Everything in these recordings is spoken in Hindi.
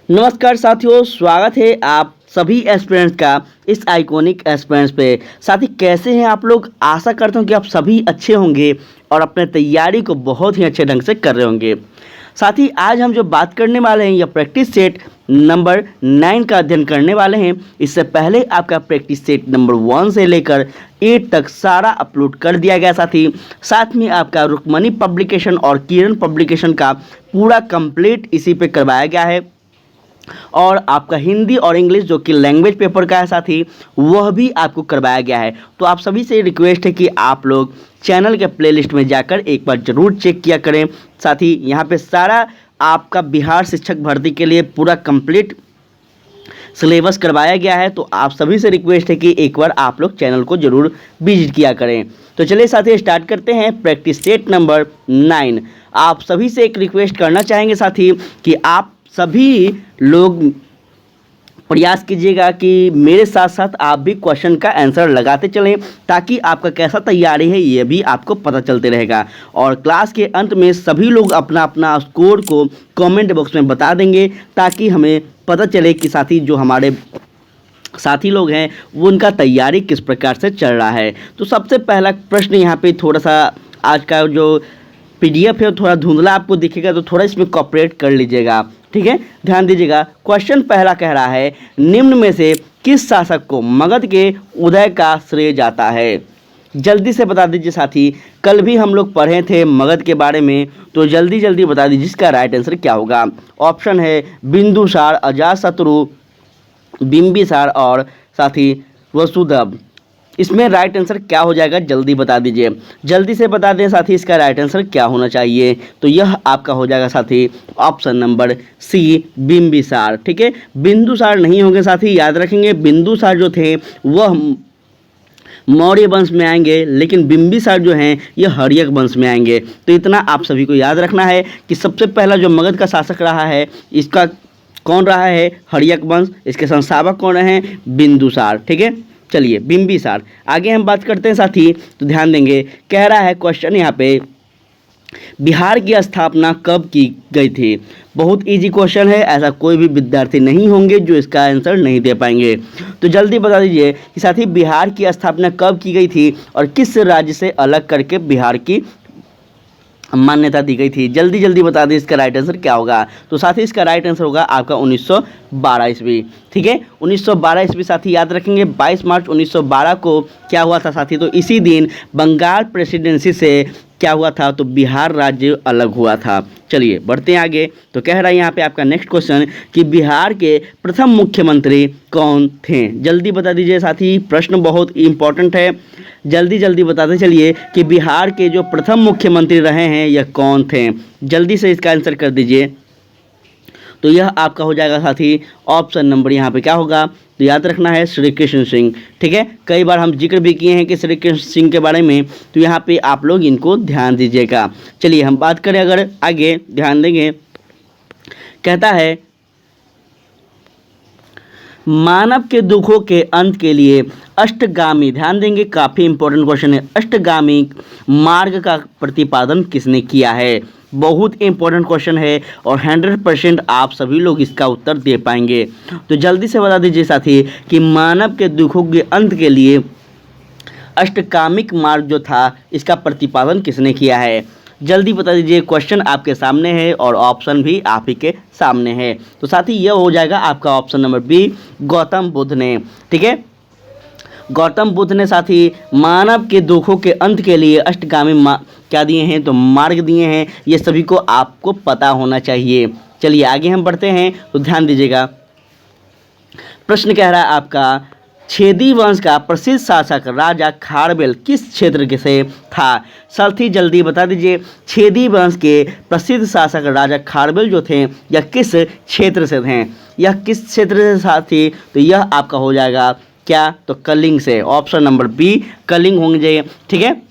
नमस्कार साथियों, स्वागत है आप सभी एस्पिरेंट्स का इस आइकॉनिक एस्पिरेंट्स पे। साथी कैसे हैं आप लोग? आशा करता हूं कि आप सभी अच्छे होंगे और अपने तैयारी को बहुत ही अच्छे ढंग से कर रहे होंगे। साथी आज हम जो बात करने वाले हैं यह प्रैक्टिस सेट नंबर 9 का अध्ययन करने वाले हैं। इससे पहले आपका प्रैक्टिस सेट नंबर 1 से लेकर 8 तक सारा अपलोड कर दिया गया साथी। साथ में आपका रुक्मणी पब्लिकेशन और किरण पब्लिकेशन का पूरा कंप्लीट इसी पे करवाया गया है। और आपका हिंदी और इंग्लिश जो कि लैंग्वेज पेपर का है साथी, वह भी आपको करवाया गया है। तो आप सभी से रिक्वेस्ट है कि आप लोग चैनल के प्लेलिस्ट में जाकर एक बार ज़रूर चेक किया करें। साथी यहाँ पे सारा आपका बिहार शिक्षक भर्ती के लिए पूरा कंप्लीट सिलेबस करवाया गया है। तो आप सभी से रिक्वेस्ट है कि एक बार आप लोग चैनल को ज़रूर विजिट किया करें। तो चलिए साथी स्टार्ट करते हैं प्रैक्टिस सेट नंबर 9। आप सभी से एक रिक्वेस्ट करना चाहेंगे साथी कि आप सभी लोग प्रयास कीजिएगा कि मेरे साथ साथ आप भी क्वेश्चन का आंसर लगाते चलें, ताकि आपका कैसा तैयारी है ये भी आपको पता चलते रहेगा। और क्लास के अंत में सभी लोग अपना अपना स्कोर को कमेंट बॉक्स में बता देंगे, ताकि हमें पता चले कि साथी जो हमारे साथी लोग हैं वो उनका तैयारी किस प्रकार से चल रहा है। तो सबसे पहला प्रश्न यहाँ पे थोड़ा सा आज का जो पीडीएफ है थोड़ा धुंधला आपको दिखेगा, तो थोड़ा इसमें कॉपरेट कर लीजिएगा, ठीक है। ध्यान दीजिएगा। क्वेश्चन पहला कह रहा है, निम्न में से किस शासक को मगध के उदय का श्रेय जाता है? जल्दी से बता दीजिए साथी। कल भी हम लोग पढ़े थे मगध के बारे में, तो जल्दी जल्दी बता दीजिए इसका राइट आंसर क्या होगा। ऑप्शन है बिंदुसार, अजातशत्रु, बिंबिसार और साथी वसुदेव। इसमें राइट आंसर क्या हो जाएगा जल्दी बता दीजिए। जल्दी से बता दें साथी इसका राइट आंसर क्या होना चाहिए। तो यह आपका हो जाएगा साथी ऑप्शन नंबर सी, बिंबिसार, ठीक है। बिंदुसार नहीं होंगे साथी, याद रखेंगे। बिंदुसार जो थे वह मौर्य वंश में आएंगे, लेकिन बिंबिसार जो हैं ये हर्यक वंश में आएंगे। तो इतना आप सभी को याद रखना है कि सबसे पहला जो मगध का शासक रहा है इसका कौन रहा है? हर्यक वंश। इसके संस्थापक कौन रहे हैं? बिंदुसार, ठीक है। चलिए बिंबिसार। आगे हम बात करते हैं साथी, तो ध्यान देंगे। कह रहा है क्वेश्चन यहाँ पे, बिहार की स्थापना कब की गई थी? बहुत इजी क्वेश्चन है, ऐसा कोई भी विद्यार्थी नहीं होंगे जो इसका आंसर नहीं दे पाएंगे। तो जल्दी बता दीजिए कि साथी बिहार की स्थापना कब की गई थी और किस राज्य से अलग करके बिहार की मान्यता दी गई थी। जल्दी जल्दी बता दें इसका राइट आंसर क्या होगा। तो साथी इसका राइट आंसर होगा आपका 1912 ईस्वी, ठीक है। 1912 ईस्वी साथी याद रखेंगे। 22 मार्च 1912 को क्या हुआ था साथी? तो इसी दिन बंगाल प्रेसिडेंसी से क्या हुआ था? तो बिहार राज्य अलग हुआ था। चलिए बढ़ते हैं आगे। तो कह रहा है यहाँ पे आपका नेक्स्ट क्वेश्चन कि बिहार के प्रथम मुख्यमंत्री कौन थे? जल्दी बता दीजिए साथी, प्रश्न बहुत इंपॉर्टेंट है। जल्दी जल्दी बताते चलिए कि बिहार के जो प्रथम मुख्यमंत्री रहे हैं यह कौन थे? जल्दी से इसका आंसर कर दीजिए। तो यह आपका हो जाएगा साथी ऑप्शन नंबर यहाँ पे क्या होगा? तो याद रखना है श्री कृष्ण सिंह, ठीक है। कई बार हम जिक्र भी किए हैं कि श्री कृष्ण सिंह के बारे में, तो यहाँ पे आप लोग इनको ध्यान दीजिएगा। चलिए हम बात करें अगर आगे, ध्यान देंगे। कहता है मानव के दुखों के अंत के लिए अष्टगामी, ध्यान देंगे काफ़ी इंपॉर्टेंट क्वेश्चन है, अष्टगामी मार्ग का प्रतिपादन किसने किया है? बहुत इंपॉर्टेंट क्वेश्चन है और 100% आप सभी लोग इसका उत्तर दे पाएंगे। तो जल्दी से बता दीजिए साथी कि मानव के दुखों के अंत के लिए अष्टकामिक मार्ग जो था इसका प्रतिपादन किसने किया है? जल्दी बता दीजिए। क्वेश्चन आपके सामने है और ऑप्शन भी आप ही के सामने है। तो साथी यह हो जाएगा आपका option number B, Gautam Buddha ने, ठीक है। गौतम बुद्ध ने साथी मानव के दुखों के अंत के लिए अष्टगामी क्या दिए हैं? तो मार्ग दिए हैं। ये सभी को आपको पता होना चाहिए। चलिए आगे हम बढ़ते हैं, तो ध्यान दीजिएगा। प्रश्न कह रहा है आपका, छेदी वंश का प्रसिद्ध शासक राजा खारवेल किस क्षेत्र के से था? साथी जल्दी बता दीजिए। छेदी वंश के प्रसिद्ध शासक राजा खारवेल जो थे यह किस क्षेत्र से थे? यह किस क्षेत्र से साथी? तो यह आपका हो जाएगा क्या? तो कलिंग से। ऑप्शन नंबर बी कलिंग होंगे, ठीक है।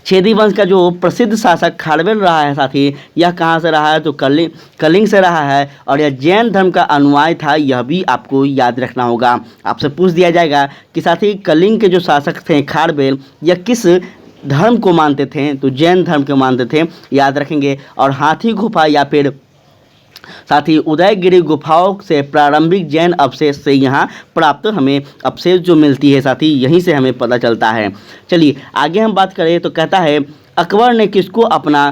छेदी वंश का जो प्रसिद्ध शासक खारवेल रहा है साथी, यह कहाँ से रहा है? तो कलिंग से रहा है। और यह जैन धर्म का अनुयायी था, यह भी आपको याद रखना होगा। आपसे पूछ दिया जाएगा कि साथी कलिंग के जो शासक थे खारवेल, यह किस धर्म को मानते थे? तो जैन धर्म को मानते थे, याद रखेंगे। और हाथी गुफा या फिर साथ ही उदयगिरी गुफाओं से प्रारंभिक जैन अवशेष से यहाँ प्राप्त हमें अवशेष जो मिलती है साथ ही यहीं से हमें पता चलता है। चलिए आगे हम बात करें तो कहता है अकबर ने किसको अपना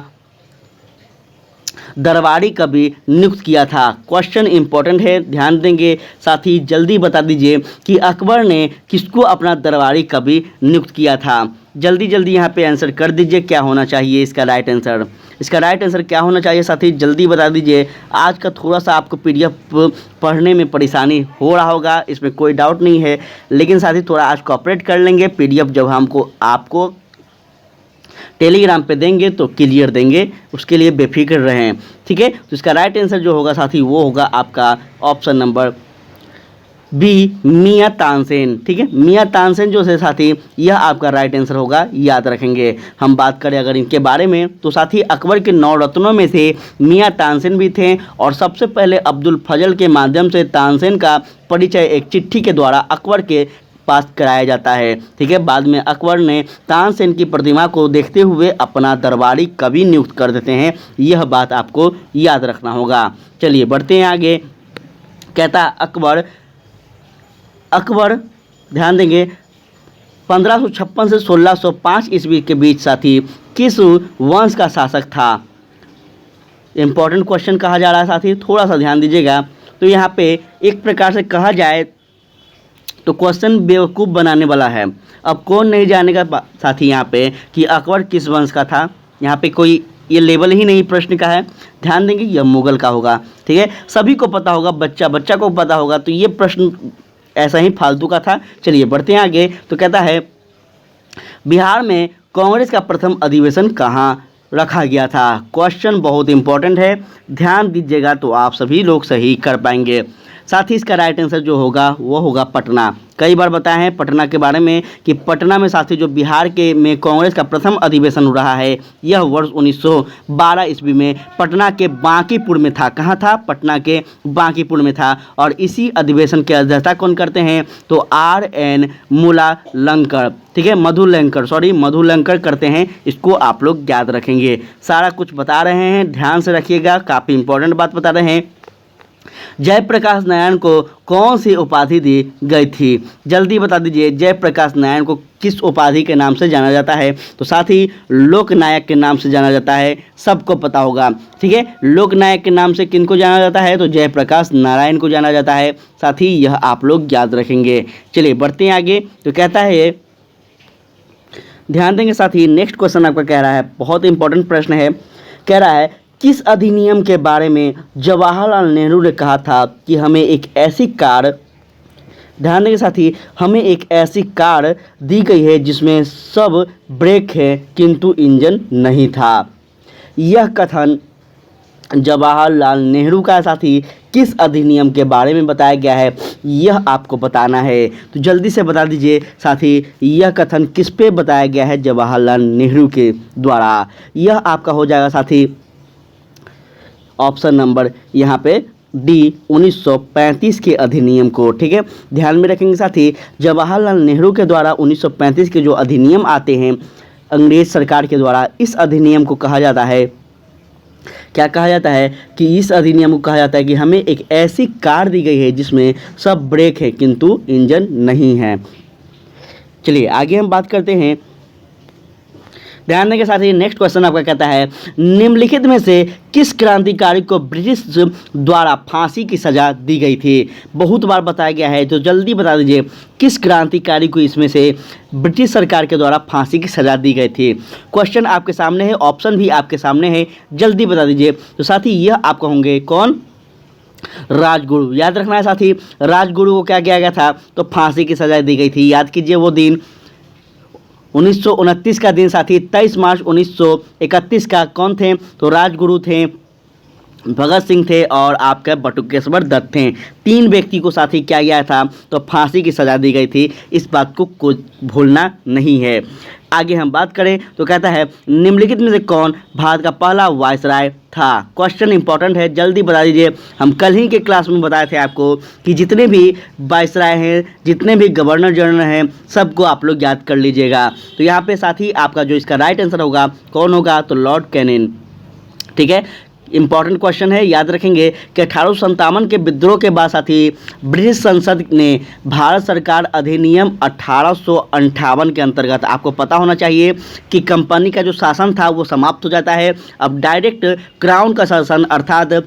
दरबारी कवि नियुक्त किया था। क्वेश्चन इंपॉर्टेंट है, ध्यान देंगे। साथ ही जल्दी बता दीजिए कि अकबर ने किसको अपना दरबारी कवि नियुक्त किया था। जल्दी जल्दी यहाँ पे आंसर कर दीजिए क्या होना चाहिए इसका राइट आंसर। इसका राइट आंसर क्या होना चाहिए साथ ही जल्दी बता दीजिए। आज का थोड़ा सा आपको पीडीएफ पढ़ने में परेशानी हो रहा होगा, इसमें कोई डाउट नहीं है, लेकिन साथ ही थोड़ा आज कोऑपरेट कर लेंगे। पीडीएफ जब हमको आपको टेलीग्राम पे देंगे तो क्लियर देंगे, उसके लिए बेफिक्र रहें, ठीक है। तो इसका राइट आंसर जो होगा साथी वो होगा आपका ऑप्शन नंबर बी, मियाँ तानसेन, ठीक है। मियाँ तानसेन जो है साथी यह आपका राइट आंसर होगा, याद रखेंगे। हम बात करें अगर इनके बारे में तो साथी अकबर के 9 रत्नों में से मियाँ तानसेन भी थे और सबसे पहले अब्दुल फजल के माध्यम से तानसेन का परिचय एक चिट्ठी के द्वारा अकबर के पास कराया जाता है, ठीक है। बाद में अकबर ने तानसेन की प्रतिमा को देखते हुए अपना दरबारी कवि नियुक्त कर देते हैं, यह बात आपको याद रखना होगा। चलिए बढ़ते हैं आगे। कहता अकबर ध्यान देंगे 1556 से 1605 ईस्वी के बीच साथी किस वंश का शासक था। इंपॉर्टेंट क्वेश्चन कहा जा रहा है साथी, थोड़ा सा ध्यान दीजिएगा। तो यहाँ पे एक प्रकार से कहा जाए तो क्वेश्चन बेवकूफ़ बनाने वाला है। अब कौन नहीं जानेगा साथी यहाँ पे कि अकबर किस वंश का था। यहाँ पे कोई ये लेवल ही नहीं प्रश्न का है, ध्यान देंगे। यह मुगल का होगा, ठीक है। सभी को पता होगा, बच्चा को पता होगा, तो ये प्रश्न ऐसा ही फालतू का था। चलिए बढ़ते हैं आगे। तो कहता है बिहार में कांग्रेस का प्रथम अधिवेशन कहाँ रखा गया था। क्वेश्चन बहुत इंपॉर्टेंट है, ध्यान दीजिएगा तो आप सभी लोग सही कर पाएंगे। साथ ही इसका राइट आंसर जो होगा वो होगा पटना। कई बार बताया है पटना के बारे में कि पटना में साथी जो बिहार के में कांग्रेस का प्रथम अधिवेशन हो रहा है यह वर्ष 1912 ईस्वी में पटना के बांकीपुर में था। कहाँ था? पटना के बांकीपुर में था। और इसी अधिवेशन की अध्यक्षता कौन करते हैं? तो RN मूलालंकर, ठीक है, मधुलंकर करते हैं। इसको आप लोग याद रखेंगे। सारा कुछ बता रहे हैं, ध्यान से रखिएगा, काफ़ी इंपॉर्टेंट बात बता रहे हैं। जयप्रकाश नारायण को कौन सी उपाधि दी गई थी? जल्दी बता दीजिए। जयप्रकाश नारायण को किस उपाधि के नाम से जाना जाता है? तो साथ ही लोकनायक के नाम से जाना जाता है, सबको पता होगा, ठीक है। लोकनायक के नाम से किनको जाना जाता है? तो जयप्रकाश नारायण को जाना जाता है। साथ ही यह आप लोग याद रखेंगे। चलिए बढ़ते हैं आगे। तो कहता है, ध्यान देंगे साथ ही, नेक्स्ट क्वेश्चन आपका कह रहा है, बहुत इंपॉर्टेंट प्रश्न है। कह रहा है किस अधिनियम के बारे में जवाहरलाल नेहरू ने कहा था कि हमें एक ऐसी कार, ध्यान देंगे साथी, हमें एक ऐसी कार दी गई है जिसमें सब ब्रेक है किंतु इंजन नहीं था। यह कथन जवाहरलाल नेहरू का साथी किस अधिनियम के बारे में बताया गया है, यह आपको बताना है। तो जल्दी से बता दीजिए साथी, यह कथन किस पे बताया गया है जवाहरलाल नेहरू के द्वारा। यह आपका हो जाएगा साथी ऑप्शन नंबर यहाँ पे डी, 1935 के अधिनियम को, ठीक है। ध्यान में रखेंगे साथी, जवाहरलाल नेहरू के द्वारा 1935 के जो अधिनियम आते हैं अंग्रेज सरकार के द्वारा, इस अधिनियम को कहा जाता है, क्या कहा जाता है कि इस अधिनियम को कहा जाता है कि हमें एक ऐसी कार दी गई है जिसमें सब ब्रेक है किंतु इंजन नहीं है। चलिए आगे हम बात करते हैं। ध्यान देने के साथ ही नेक्स्ट क्वेश्चन आपका कहता है, निम्नलिखित में से किस क्रांतिकारी को ब्रिटिश द्वारा फांसी की सज़ा दी गई थी? बहुत बार बताया गया है, तो जल्दी बता दीजिए किस क्रांतिकारी को इसमें से ब्रिटिश सरकार के द्वारा फांसी की सज़ा दी गई थी। क्वेश्चन आपके सामने है, ऑप्शन भी आपके सामने है, जल्दी बता दीजिए। तो साथी यह आपका होंगे कौन? राजगुरु। याद रखना है साथी, राजगुरु को क्या किया गया था? तो फांसी की सज़ा दी गई थी। याद कीजिए वो दिन 1929 का दिन साथी, 23 मार्च 1931 का कौन थे? तो राजगुरु थे, भगत सिंह थे और आपके बटुकेश्वर दत्त थे। 3 व्यक्ति को साथी क्या गया था? तो फांसी की सज़ा दी गई थी। इस बात को भूलना नहीं है। आगे हम बात करें तो कहता है, निम्नलिखित में से कौन भारत का पहला वायसराय था? क्वेश्चन इंपॉर्टेंट है, जल्दी बता दीजिए। हम कल ही के क्लास में बताए थे आपको कि जितने भी वायसराय हैं, जितने भी गवर्नर जनरल हैं, सबको आप लोग याद कर लीजिएगा। तो यहाँ पे साथी आपका जो इसका राइट आंसर होगा कौन होगा? तो लॉर्ड कैनिंग, ठीक है। इंपॉर्टेंट क्वेश्चन है, याद रखेंगे कि 1857 के विद्रोह के बाद साथी ब्रिटिश संसद ने भारत सरकार अधिनियम 1858 के अंतर्गत, आपको पता होना चाहिए कि कंपनी का जो शासन था वो समाप्त हो जाता है। अब डायरेक्ट क्राउन का शासन अर्थात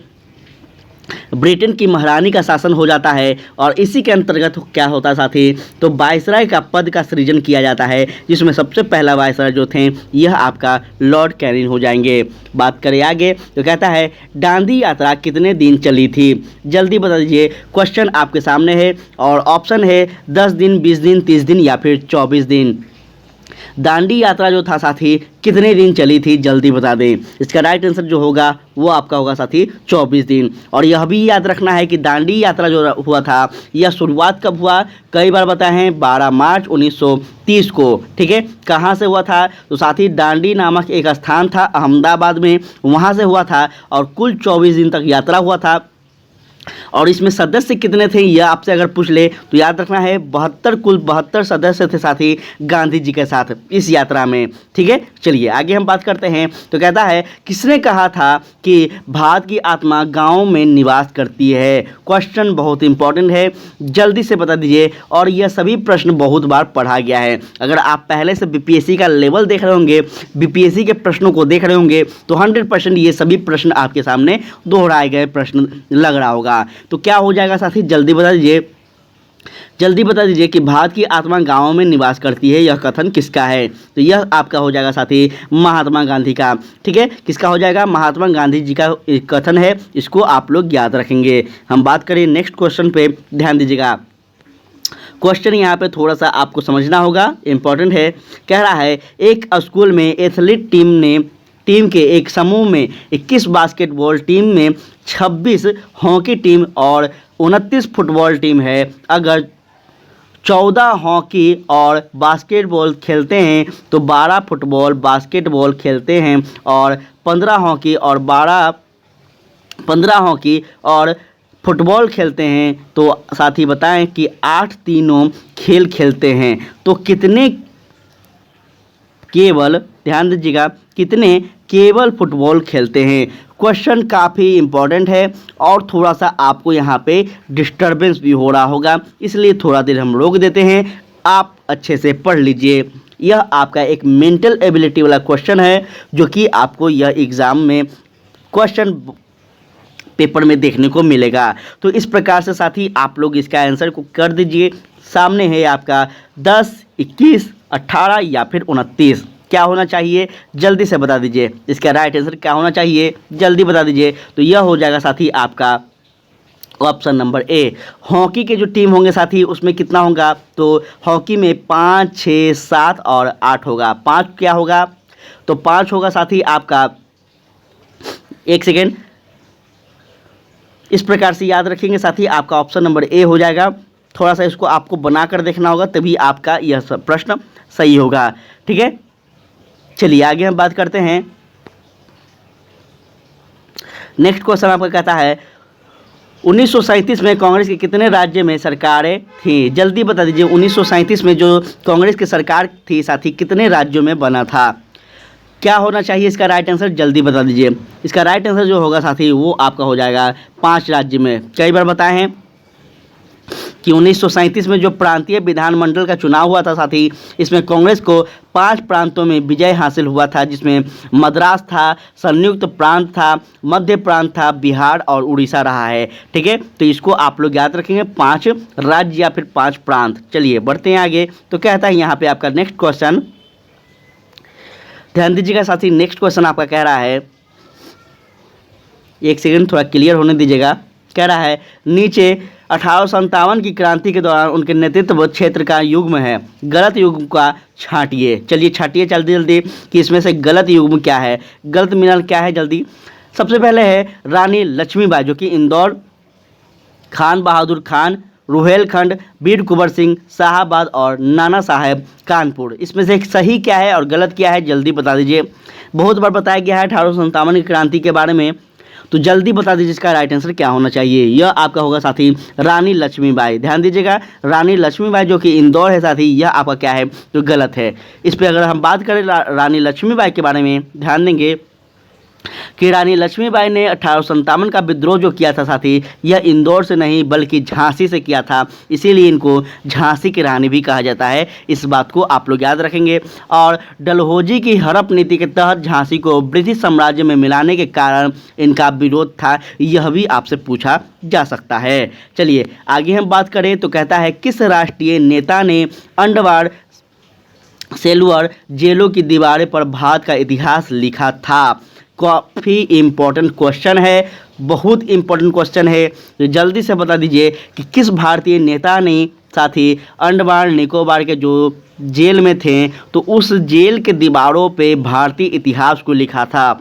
ब्रिटेन की महारानी का शासन हो जाता है और इसी के अंतर्गत क्या होता है साथी, तो वायसराय का पद का सृजन किया जाता है, जिसमें सबसे पहला वायसराय जो थे यह आपका लॉर्ड कैनिंग हो जाएंगे। बात करें आगे तो कहता है दांडी यात्रा कितने दिन चली थी, जल्दी बता दीजिए। क्वेश्चन आपके सामने है और ऑप्शन है 10 दिन, 20 दिन, 30 दिन या फिर 24 दिन। दांडी यात्रा जो था साथी कितने दिन चली थी, जल्दी बता दें। इसका राइट आंसर जो होगा वो आपका होगा साथी 24 दिन। और यह भी याद रखना है कि दांडी यात्रा जो हुआ था यह शुरुआत कब हुआ, कई बार बताए हैं 12 मार्च 1930 को, ठीक है। कहाँ से हुआ था, तो साथी दांडी नामक एक स्थान था अहमदाबाद में, वहाँ से हुआ था और कुल 24 दिन तक यात्रा हुआ था। और इसमें सदस्य कितने थे यह आपसे अगर पूछ ले तो याद रखना है 72, कुल 72 सदस्य थे साथी गांधी जी के साथ इस यात्रा में, ठीक है। चलिए आगे हम बात करते हैं। तो कहता है किसने कहा था कि भारत की आत्मा गाँव में निवास करती है। क्वेश्चन बहुत इंपॉर्टेंट है, जल्दी से बता दीजिए। और यह सभी प्रश्न बहुत बार पढ़ा गया है। अगर आप पहले से बीपीएससी का लेवल देख रहे होंगे, बीपीएससी के प्रश्नों को देख रहे होंगे तो 100% ये सभी प्रश्न आपके सामने दोहराए गए प्रश्न लग रहा होगा। तो क्या हो जाएगा साथी, जल्दी बता दीजिए। जल्दी बता दीजिए कि भारत की आत्मा गांवों में निवास करती है, यह कथन किसका है। तो यह आपका हो जाएगा साथी महात्मा गांधी का, ठीक है। किसका हो जाएगा, महात्मा गांधी जी का कथन है, इसको आप लोग याद रखेंगे। हम बात करें नेक्स्ट क्वेश्चन पे, ध्यान दीजिएगा। क्वेश्चन यहाँ पे थोड़ा सा आपको समझना होगा, इंपॉर्टेंट है। कह रहा है एक स्कूल में एथलीट टीम के एक समूह में 21 बास्केटबॉल टीम में 26 हॉकी टीम और 29 फुटबॉल टीम है। अगर 14 हॉकी और बास्केटबॉल खेलते हैं तो 12 फुटबॉल बास्केटबॉल खेलते हैं और 15 हॉकी और फुटबॉल खेलते हैं। तो साथ ही बताएं कि 8 तीनों खेल खेलते हैं तो कितने केवल, ध्यान दीजिएगा, कितने केवल फुटबॉल खेलते हैं। क्वेश्चन काफ़ी इंपॉर्टेंट है और थोड़ा सा आपको यहाँ पे डिस्टरबेंस भी हो रहा होगा, इसलिए थोड़ा देर हम रोक देते हैं, आप अच्छे से पढ़ लीजिए। यह आपका एक मेंटल एबिलिटी वाला क्वेश्चन है जो कि आपको यह एग्ज़ाम में क्वेश्चन पेपर में देखने को मिलेगा। तो इस प्रकार से साथी आप लोग इसका आंसर को कर दीजिए। सामने है आपका 10, 21, 18 या फिर 29, क्या होना चाहिए जल्दी से बता दीजिए। इसका राइट आंसर क्या होना चाहिए, जल्दी बता दीजिए। तो यह हो जाएगा साथी आपका ऑप्शन नंबर ए। हॉकी के जो टीम होंगे साथी उसमें कितना होगा, तो हॉकी में 5, 6, 7 और 8 होगा। 5 क्या होगा, तो 5 होगा साथी आपका, एक सेकेंड, इस प्रकार से याद रखेंगे साथी, आपका ऑप्शन नंबर ए हो जाएगा। थोड़ा सा इसको आपको बनाकर देखना होगा तभी आपका यह प्रश्न सही होगा, ठीक है। चलिए आगे हम बात करते हैं। नेक्स्ट क्वेश्चन आपका कहता है 1937 में कांग्रेस के कितने राज्य में सरकारें थी, जल्दी बता दीजिए। 1937 में जो कांग्रेस की सरकार थी साथी कितने राज्यों में बना था, क्या होना चाहिए इसका राइट आंसर, जल्दी बता दीजिए। इसका राइट आंसर जो होगा साथी वो आपका हो जाएगा 5 राज्य में। कई बार बताए हैं कि 1937 में जो प्रांतीय विधानमंडल का चुनाव हुआ था साथी, इसमें कांग्रेस को 5 प्रांतों में विजय हासिल हुआ था, जिसमें मद्रास था, संयुक्त प्रांत था, मध्य प्रांत था, बिहार और उड़ीसा रहा है, ठीक है। तो इसको आप लोग याद रखेंगे, 5 राज्य या फिर 5 प्रांत। चलिए बढ़ते हैं आगे। तो कहता है यहाँ पे आपका नेक्स्ट क्वेश्चन, ध्यान दीजिएगा साथी। नेक्स्ट क्वेश्चन आपका कह रहा है, एक सेकंड थोड़ा क्लियर होने दीजिएगा। कह रहा है नीचे 1857 की क्रांति के दौरान उनके नेतृत्व क्षेत्र का युग्म है, गलत युग्म का छांटिए। चलिए छांटिए जल्दी जल्दी कि इसमें से गलत युग्म क्या है, गलत मिनल क्या है, जल्दी। सबसे पहले है रानी लक्ष्मीबाई जो कि इंदौर, खान बहादुर खान रुहेलखंड, बीर कुंवर सिंह शाहाबाद और नाना साहेब कानपुर। इसमें से सही क्या है और गलत क्या है जल्दी बता दीजिए। बहुत बार बताया गया है 1857 की क्रांति के बारे में, तो जल्दी बता दीजिए इसका राइट आंसर क्या होना चाहिए। यह आपका होगा साथी रानी लक्ष्मीबाई। ध्यान दीजिएगा, रानी लक्ष्मीबाई जो कि इंदौर है साथी, यह आपका क्या है जो गलत है। इस पर अगर हम बात करें रानी लक्ष्मीबाई के बारे में, ध्यान देंगे कि रानी लक्ष्मीबाई ने 1857 का विद्रोह जो किया था साथी, यह इंदौर से नहीं बल्कि झांसी से किया था, इसीलिए इनको झांसी की रानी भी कहा जाता है। इस बात को आप लोग याद रखेंगे। और डलहौजी की हड़प नीति के तहत झांसी को ब्रिटिश साम्राज्य में मिलाने के कारण इनका विरोध था, यह भी आपसे पूछा जा सकता है। चलिए आगे हम बात करें तो कहता है किस राष्ट्रीय नेता ने अंडवार सेलुलर जेलों की दीवारें पर भारत का इतिहास लिखा था। काफ़ी इम्पोर्टेंट क्वेश्चन है, बहुत इम्पोर्टेंट क्वेश्चन है, तो जल्दी से बता दीजिए कि किस भारतीय नेता ने साथी अंडमान निकोबार के जो जेल में थे तो उस जेल के दीवारों पे भारतीय इतिहास को लिखा था।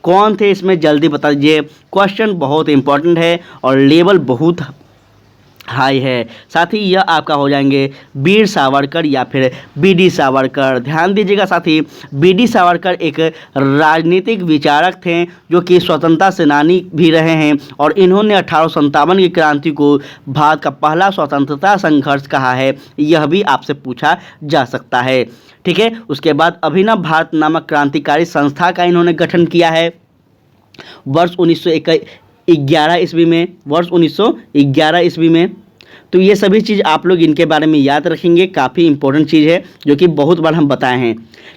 कौन थे इसमें जल्दी बता दीजिए। क्वेश्चन बहुत इम्पोर्टेंट है और लेवल बहुत हाई है। साथ ही यह आपका हो जाएंगे वीर सावरकर या फिर बीडी सावरकर। ध्यान दीजिएगा साथी, बीडी सावरकर एक राजनीतिक विचारक थे जो कि स्वतंत्रता सेनानी भी रहे हैं और इन्होंने 1857 की क्रांति को भारत का पहला स्वतंत्रता संघर्ष कहा है, यह भी आपसे पूछा जा सकता है। ठीक है, उसके बाद अभिनव भारत नामक क्रांतिकारी संस्था का इन्होंने गठन किया है वर्ष 1911 ईस्वी में, वर्ष 1911 ईस्वी में। तो ये सभी चीज़ आप लोग इनके बारे में याद रखेंगे, काफ़ी इंपॉर्टेंट चीज़ है जो कि बहुत बार हम बताए हैं।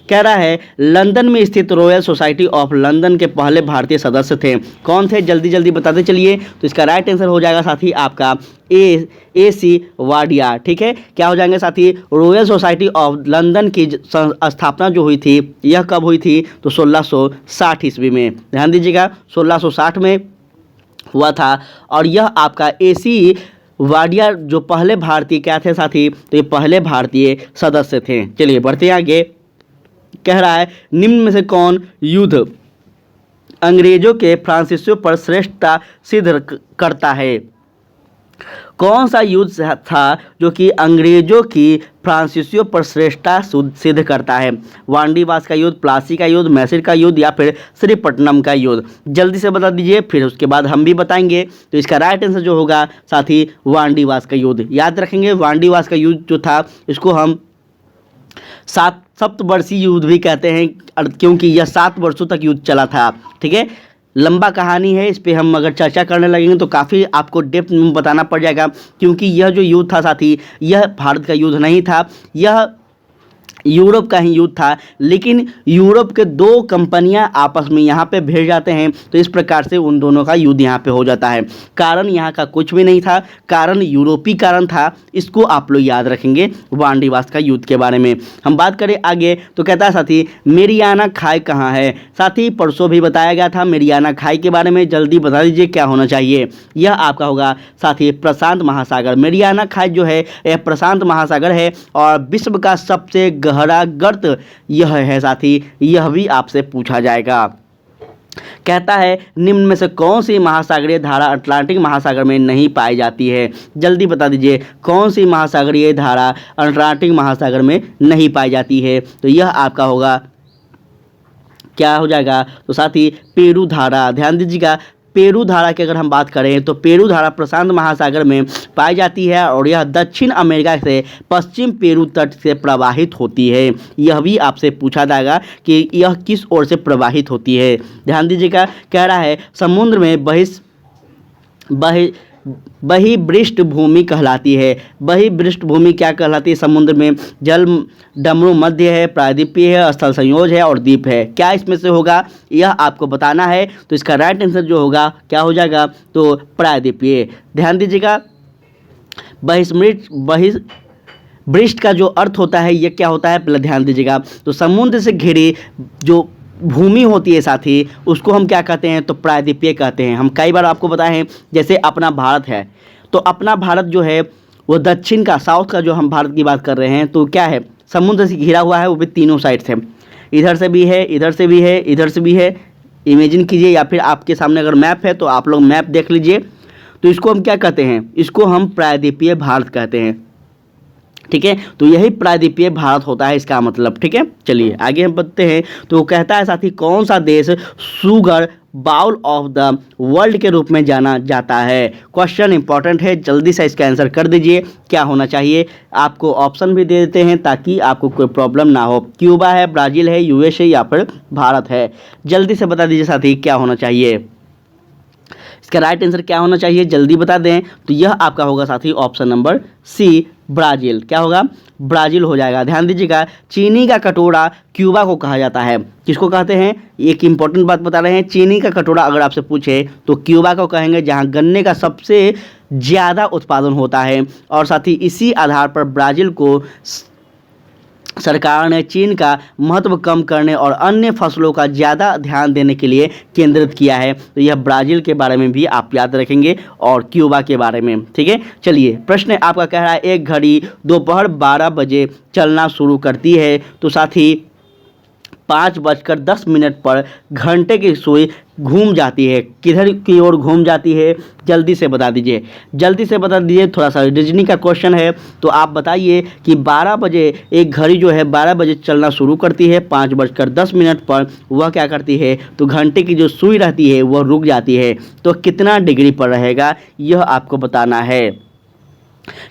कह रहा है लंदन में स्थित रॉयल सोसाइटी ऑफ लंदन के पहले भारतीय सदस्य थे। कौन थे जल्दी जल्दी बताते चलिए। तो इसका राइट आंसर हो जाएगा साथी आपका AC वाडिया। ठीक है, क्या हो जाएंगे साथी, रॉयल सोसाइटी ऑफ लंदन की स्थापना जो हुई थी यह कब हुई थी तो 1660 ईस्वी में। ध्यान दीजिएगा 1660 में हुआ था और यह आपका AC वाडिया जो पहले भारतीय क्या थे साथी, तो ये पहले भारतीय सदस्य थे। चलिए बढ़ते हैं आगे। कह रहा है निम्न में से कौन युद्ध अंग्रेजों के फ्रांसीसियों पर श्रेष्ठता सिद्ध करता है। कौन सा युद्ध था जो कि अंग्रेजों की फ्रांसीसियों पर श्रेष्ठता सिद्ध करता है। वांडीवास का युद्ध, प्लासी का युद्ध, मैसूर का युद्ध या फिर श्रीपट्टनम का युद्ध। जल्दी से बता दीजिए, फिर उसके बाद हम भी बताएंगे। तो इसका राइट आंसर जो होगा साथी वांडीवास का युद्ध। याद रखेंगे वांडीवास का युद्ध जो था इसको हम सप्तवर्षीय युद्ध भी कहते हैं क्योंकि यह 7 वर्षों तक युद्ध चला था। ठीक है, लंबा कहानी है, इस पे हम अगर चर्चा करने लगेंगे तो काफ़ी आपको डेप्थ में बताना पड़ जाएगा क्योंकि यह जो युद्ध था साथी यह भारत का युद्ध नहीं था, यह यूरोप का ही युद्ध था। लेकिन यूरोप के 2 कंपनियां आपस में यहाँ पे भिड़ जाते हैं तो इस प्रकार से उन दोनों का युद्ध यहाँ पे हो जाता है। कारण यहाँ का कुछ भी नहीं था, कारण यूरोपीय कारण था। इसको आप लोग याद रखेंगे वांडीवास का युद्ध के बारे में। हम बात करें आगे तो कहता है साथी मेरियाना खाई कहाँ है। साथी परसों भी बताया गया था मेरियाना खाई के बारे में, जल्दी बता दीजिए क्या होना चाहिए। यह आपका होगा साथी प्रशांत महासागर। मेरियाना खाई जो है यह प्रशांत महासागर है और विश्व का सबसे गहरा गर्त यह है साथी, यह भी आपसे पूछा जाएगा। कहता है निम्न में से कौन सी महासागरीय धारा अटलांटिक महासागर में नहीं पाई जाती है। जल्दी बता दीजिए कौन सी महासागरीय धारा अटलांटिक महासागर में नहीं पाई जाती है। तो यह आपका होगा क्या हो जाएगा तो साथी पेरू धारा। ध्यान दीजिएगा पेरू धारा की अगर हम बात करें तो पेरू धारा प्रशांत महासागर में पाई जाती है और यह दक्षिण अमेरिका से पश्चिम पेरू तट से प्रवाहित होती है। यह भी आपसे पूछा जाएगा कि यह किस ओर से प्रवाहित होती है। ध्यान दीजिएगा कह रहा है समुद्र में बहिर्पृष्ठ भूमि कहलाती है। बहिर्पृष्ठ भूमि क्या कहलाती है, समुद्र में जल डमरू मध्य है, प्रायद्वीपीय है, स्थल संयोज है और द्वीप है। क्या इसमें से होगा यह आपको बताना है। तो इसका राइट आंसर जो होगा क्या हो जाएगा तो प्रायद्वीपीय। ध्यान दीजिएगा बहिर्पृष्ठ का जो अर्थ होता है यह क्या होता है पहले ध्यान दीजिएगा। तो समुद्र से घिरी जो भूमि होती है साथी उसको हम क्या कहते हैं तो प्रायद्वीपीय कहते हैं। हम कई बार आपको बताए हैं जैसे अपना भारत है तो अपना भारत जो है वो दक्षिण का साउथ का जो हम भारत की बात कर रहे हैं तो क्या है समुद्र से घिरा हुआ है, वो भी तीनों साइड से, इधर से भी है, इधर से भी है, इधर से भी है। इमेजिन कीजिए या फिर आपके सामने अगर मैप है तो आप लोग मैप देख लीजिए। तो इसको हम क्या कहते हैं, इसको हम प्रायद्वीपीय भारत कहते हैं। ठीक है, तो यही प्रायद्वीपीय भारत होता है इसका मतलब। ठीक है, चलिए आगे हम बढ़ते हैं। तो कहता है साथी कौन सा देश sugar bowl of the world के रूप में जाना जाता है? क्वेश्चन इंपॉर्टेंट है, जल्दी से इसका आंसर कर दीजिए। क्या होना चाहिए? आपको ऑप्शन भी दे देते हैं ताकि आपको कोई प्रॉब्लम ना हो। क्यूबा है, ब्राज़ील है, यूएस है या फिर भारत है? जल्दी से बता दीजिए साथी क्या होना चाहिए। इसका राइट आंसर क्या होना चाहिए जल्दी बता दें। तो यह आपका होगा साथी ऑप्शन नंबर सी, ब्राज़ील। क्या होगा? ब्राज़ील हो जाएगा। ध्यान दीजिएगा, चीनी का कटोरा क्यूबा को कहा जाता है। किसको कहते हैं? एक इंपॉर्टेंट बात बता रहे हैं, चीनी का कटोरा अगर आपसे पूछे तो क्यूबा को कहेंगे, जहां गन्ने का सबसे ज़्यादा उत्पादन होता है। और साथ ही इसी आधार पर ब्राज़ील को सरकार ने चीन का महत्व कम करने और अन्य फसलों का ज़्यादा ध्यान देने के लिए केंद्रित किया है। तो यह ब्राज़ील के बारे में भी आप याद रखेंगे और क्यूबा के बारे में। ठीक है, चलिए प्रश्न आपका कह रहा है एक घड़ी दोपहर 12 बजे चलना शुरू करती है तो साथ ही 5:10 पर घंटे की सुई घूम जाती है। किधर की ओर घूम जाती है? जल्दी से बता दीजिए, जल्दी से बता दीजिए। थोड़ा सा रीजनिंग का क्वेश्चन है तो आप बताइए कि 12 बजे एक घड़ी जो है 12 बजे चलना शुरू करती है, 5:10 पर वह क्या करती है? तो घंटे की जो सुई रहती है वह रुक जाती है। तो कितना डिग्री पर रहेगा यह आपको बताना है।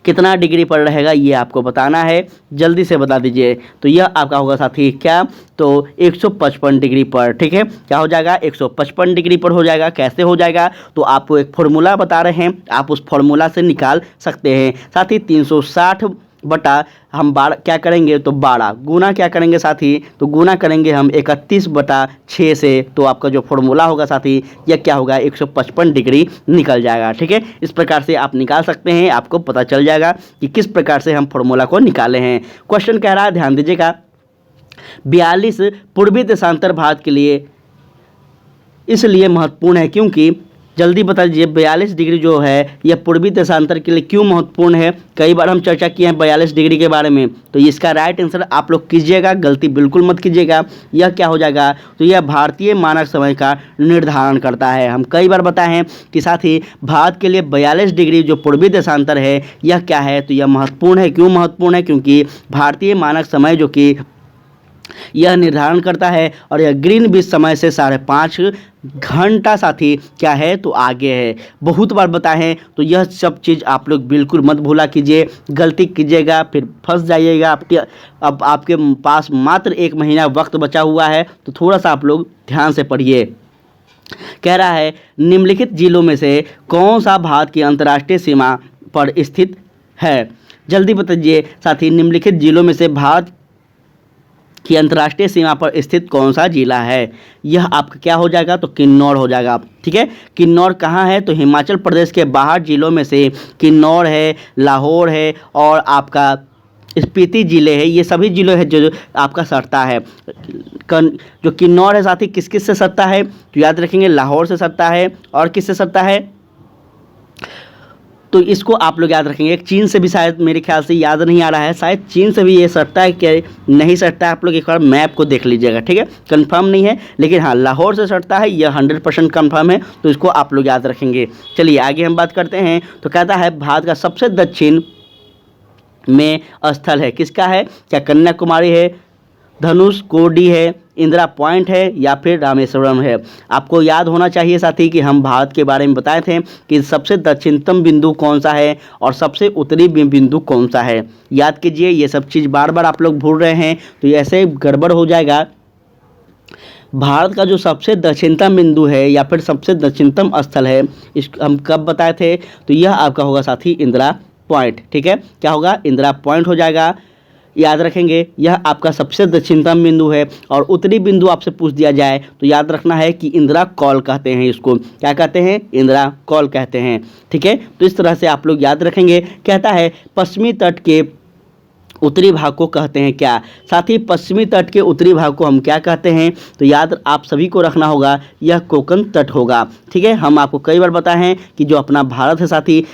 कितना डिग्री पर रहेगा ये आपको बताना है, जल्दी से बता दीजिए। तो यह आपका होगा साथी क्या? तो 155 डिग्री पर। ठीक है, क्या हो जाएगा? 155 डिग्री पर हो जाएगा। कैसे हो जाएगा? तो आपको एक फॉर्मूला बता रहे हैं, आप उस फॉर्मूला से निकाल सकते हैं। साथ ही 360 बटा हम 12 क्या करेंगे? तो 12 गुना क्या करेंगे साथी? तो गुना करेंगे हम 31/6 से। तो आपका जो फॉर्मूला होगा साथी यह क्या होगा? 155 डिग्री निकल जाएगा। ठीक है, इस प्रकार से आप निकाल सकते हैं, आपको पता चल जाएगा कि किस प्रकार से हम फॉर्मूला को निकाले हैं। क्वेश्चन कह रहा है, ध्यान दीजिएगा, 42 पूर्वी देशांतर भारत के लिए इसलिए महत्वपूर्ण है क्योंकि, जल्दी बता दीजिए, 42 डिग्री जो है यह पूर्वी देशांतर के लिए क्यों महत्वपूर्ण है? कई बार हम चर्चा किए हैं 42 डिग्री के बारे में। तो इसका राइट आंसर आप लोग कीजिएगा, गलती बिल्कुल मत कीजिएगा। यह क्या हो जाएगा? तो यह भारतीय मानक समय का निर्धारण करता है। हम कई बार बताए हैं कि साथ ही भारत के लिए 42 डिग्री जो पूर्वी देशांतर है यह क्या है? तो यह महत्वपूर्ण है। क्यों महत्वपूर्ण है? क्योंकि भारतीय मानक समय जो कि यह निर्धारण करता है और यह ग्रीनविच समय से 5.5 घंटा साथी क्या है? तो आगे है। बहुत बार बताए हैं, तो यह सब चीज़ आप लोग बिल्कुल मत भूला कीजिए, गलती कीजिएगा फिर फंस जाइएगा। अब आपके पास मात्र 1 महीना वक्त बचा हुआ है तो थोड़ा सा आप लोग ध्यान से पढ़िए। कह रहा है, निम्नलिखित जिलों में से कौन सा भारत की अंतर्राष्ट्रीय सीमा पर स्थित है? जल्दी बताइए साथी, निम्नलिखित जिलों में से भारत कि अंतर्राष्ट्रीय सीमा पर स्थित कौन सा जिला है? यह आपका क्या हो जाएगा? तो किन्नौर हो जाएगा। ठीक है, किन्नौर कहाँ है? तो हिमाचल प्रदेश के बाहर जिलों में से किन्नौर है, लाहौर है और आपका स्पीति जिले है। ये सभी जिले हैं जो आपका सटता है। जो किन्नौर है साथी किस किस से सटता है? तो याद रखेंगे, लाहौर से सटता है और किस से सटता है? तो इसको आप लोग याद रखेंगे। चीन से भी शायद मेरे ख्याल से याद नहीं आ रहा है, शायद चीन से भी ये सटता है कि नहीं सटता है। आप लोग एक बार मैप को देख लीजिएगा। ठीक है, कंफर्म नहीं है लेकिन हाँ लाहौर से सटता है, यह 100% कंफर्म है। तो इसको आप लोग याद रखेंगे। चलिए आगे हम बात करते हैं। तो कहता है भारत का सबसे दक्षिण में स्थल है किसका है? क्या कन्याकुमारी है, धनुष कोडी है, इंदिरा पॉइंट है या फिर रामेश्वरम है? आपको याद होना चाहिए साथी कि हम भारत के बारे में बताए थे कि सबसे दक्षिणतम बिंदु कौन सा है और सबसे उत्तरी बिंदु कौन सा है। याद कीजिए, ये सब चीज़ बार बार आप लोग भूल रहे हैं तो ऐसे गड़बड़ हो जाएगा। भारत का जो सबसे दक्षिणतम बिंदु है या फिर सबसे दक्षिणतम स्थल है, इस हम कब बताए थे? तो यह आपका होगा साथी इंदिरा पॉइंट। ठीक है, क्या होगा? इंदिरा पॉइंट हो जाएगा। याद रखेंगे, यह आपका सबसे दक्षिणतम बिंदु है। और उत्तरी बिंदु आपसे पूछ दिया जाए तो याद रखना है कि इंदिरा कॉल कहते हैं इसको। क्या कहते हैं? इंदिरा कॉल कहते हैं। ठीक है, तो इस तरह से आप लोग याद रखेंगे। कहता है पश्चिमी तट के उत्तरी भाग को कहते हैं क्या? साथी पश्चिमी तट के उत्तरी भाग को हम क्या कहते हैं? तो याद आप सभी को रखना होगा, यह कोंकण तट होगा। ठीक है, हम आपको कई बार बताए हैं कि जो अपना भारत है साथी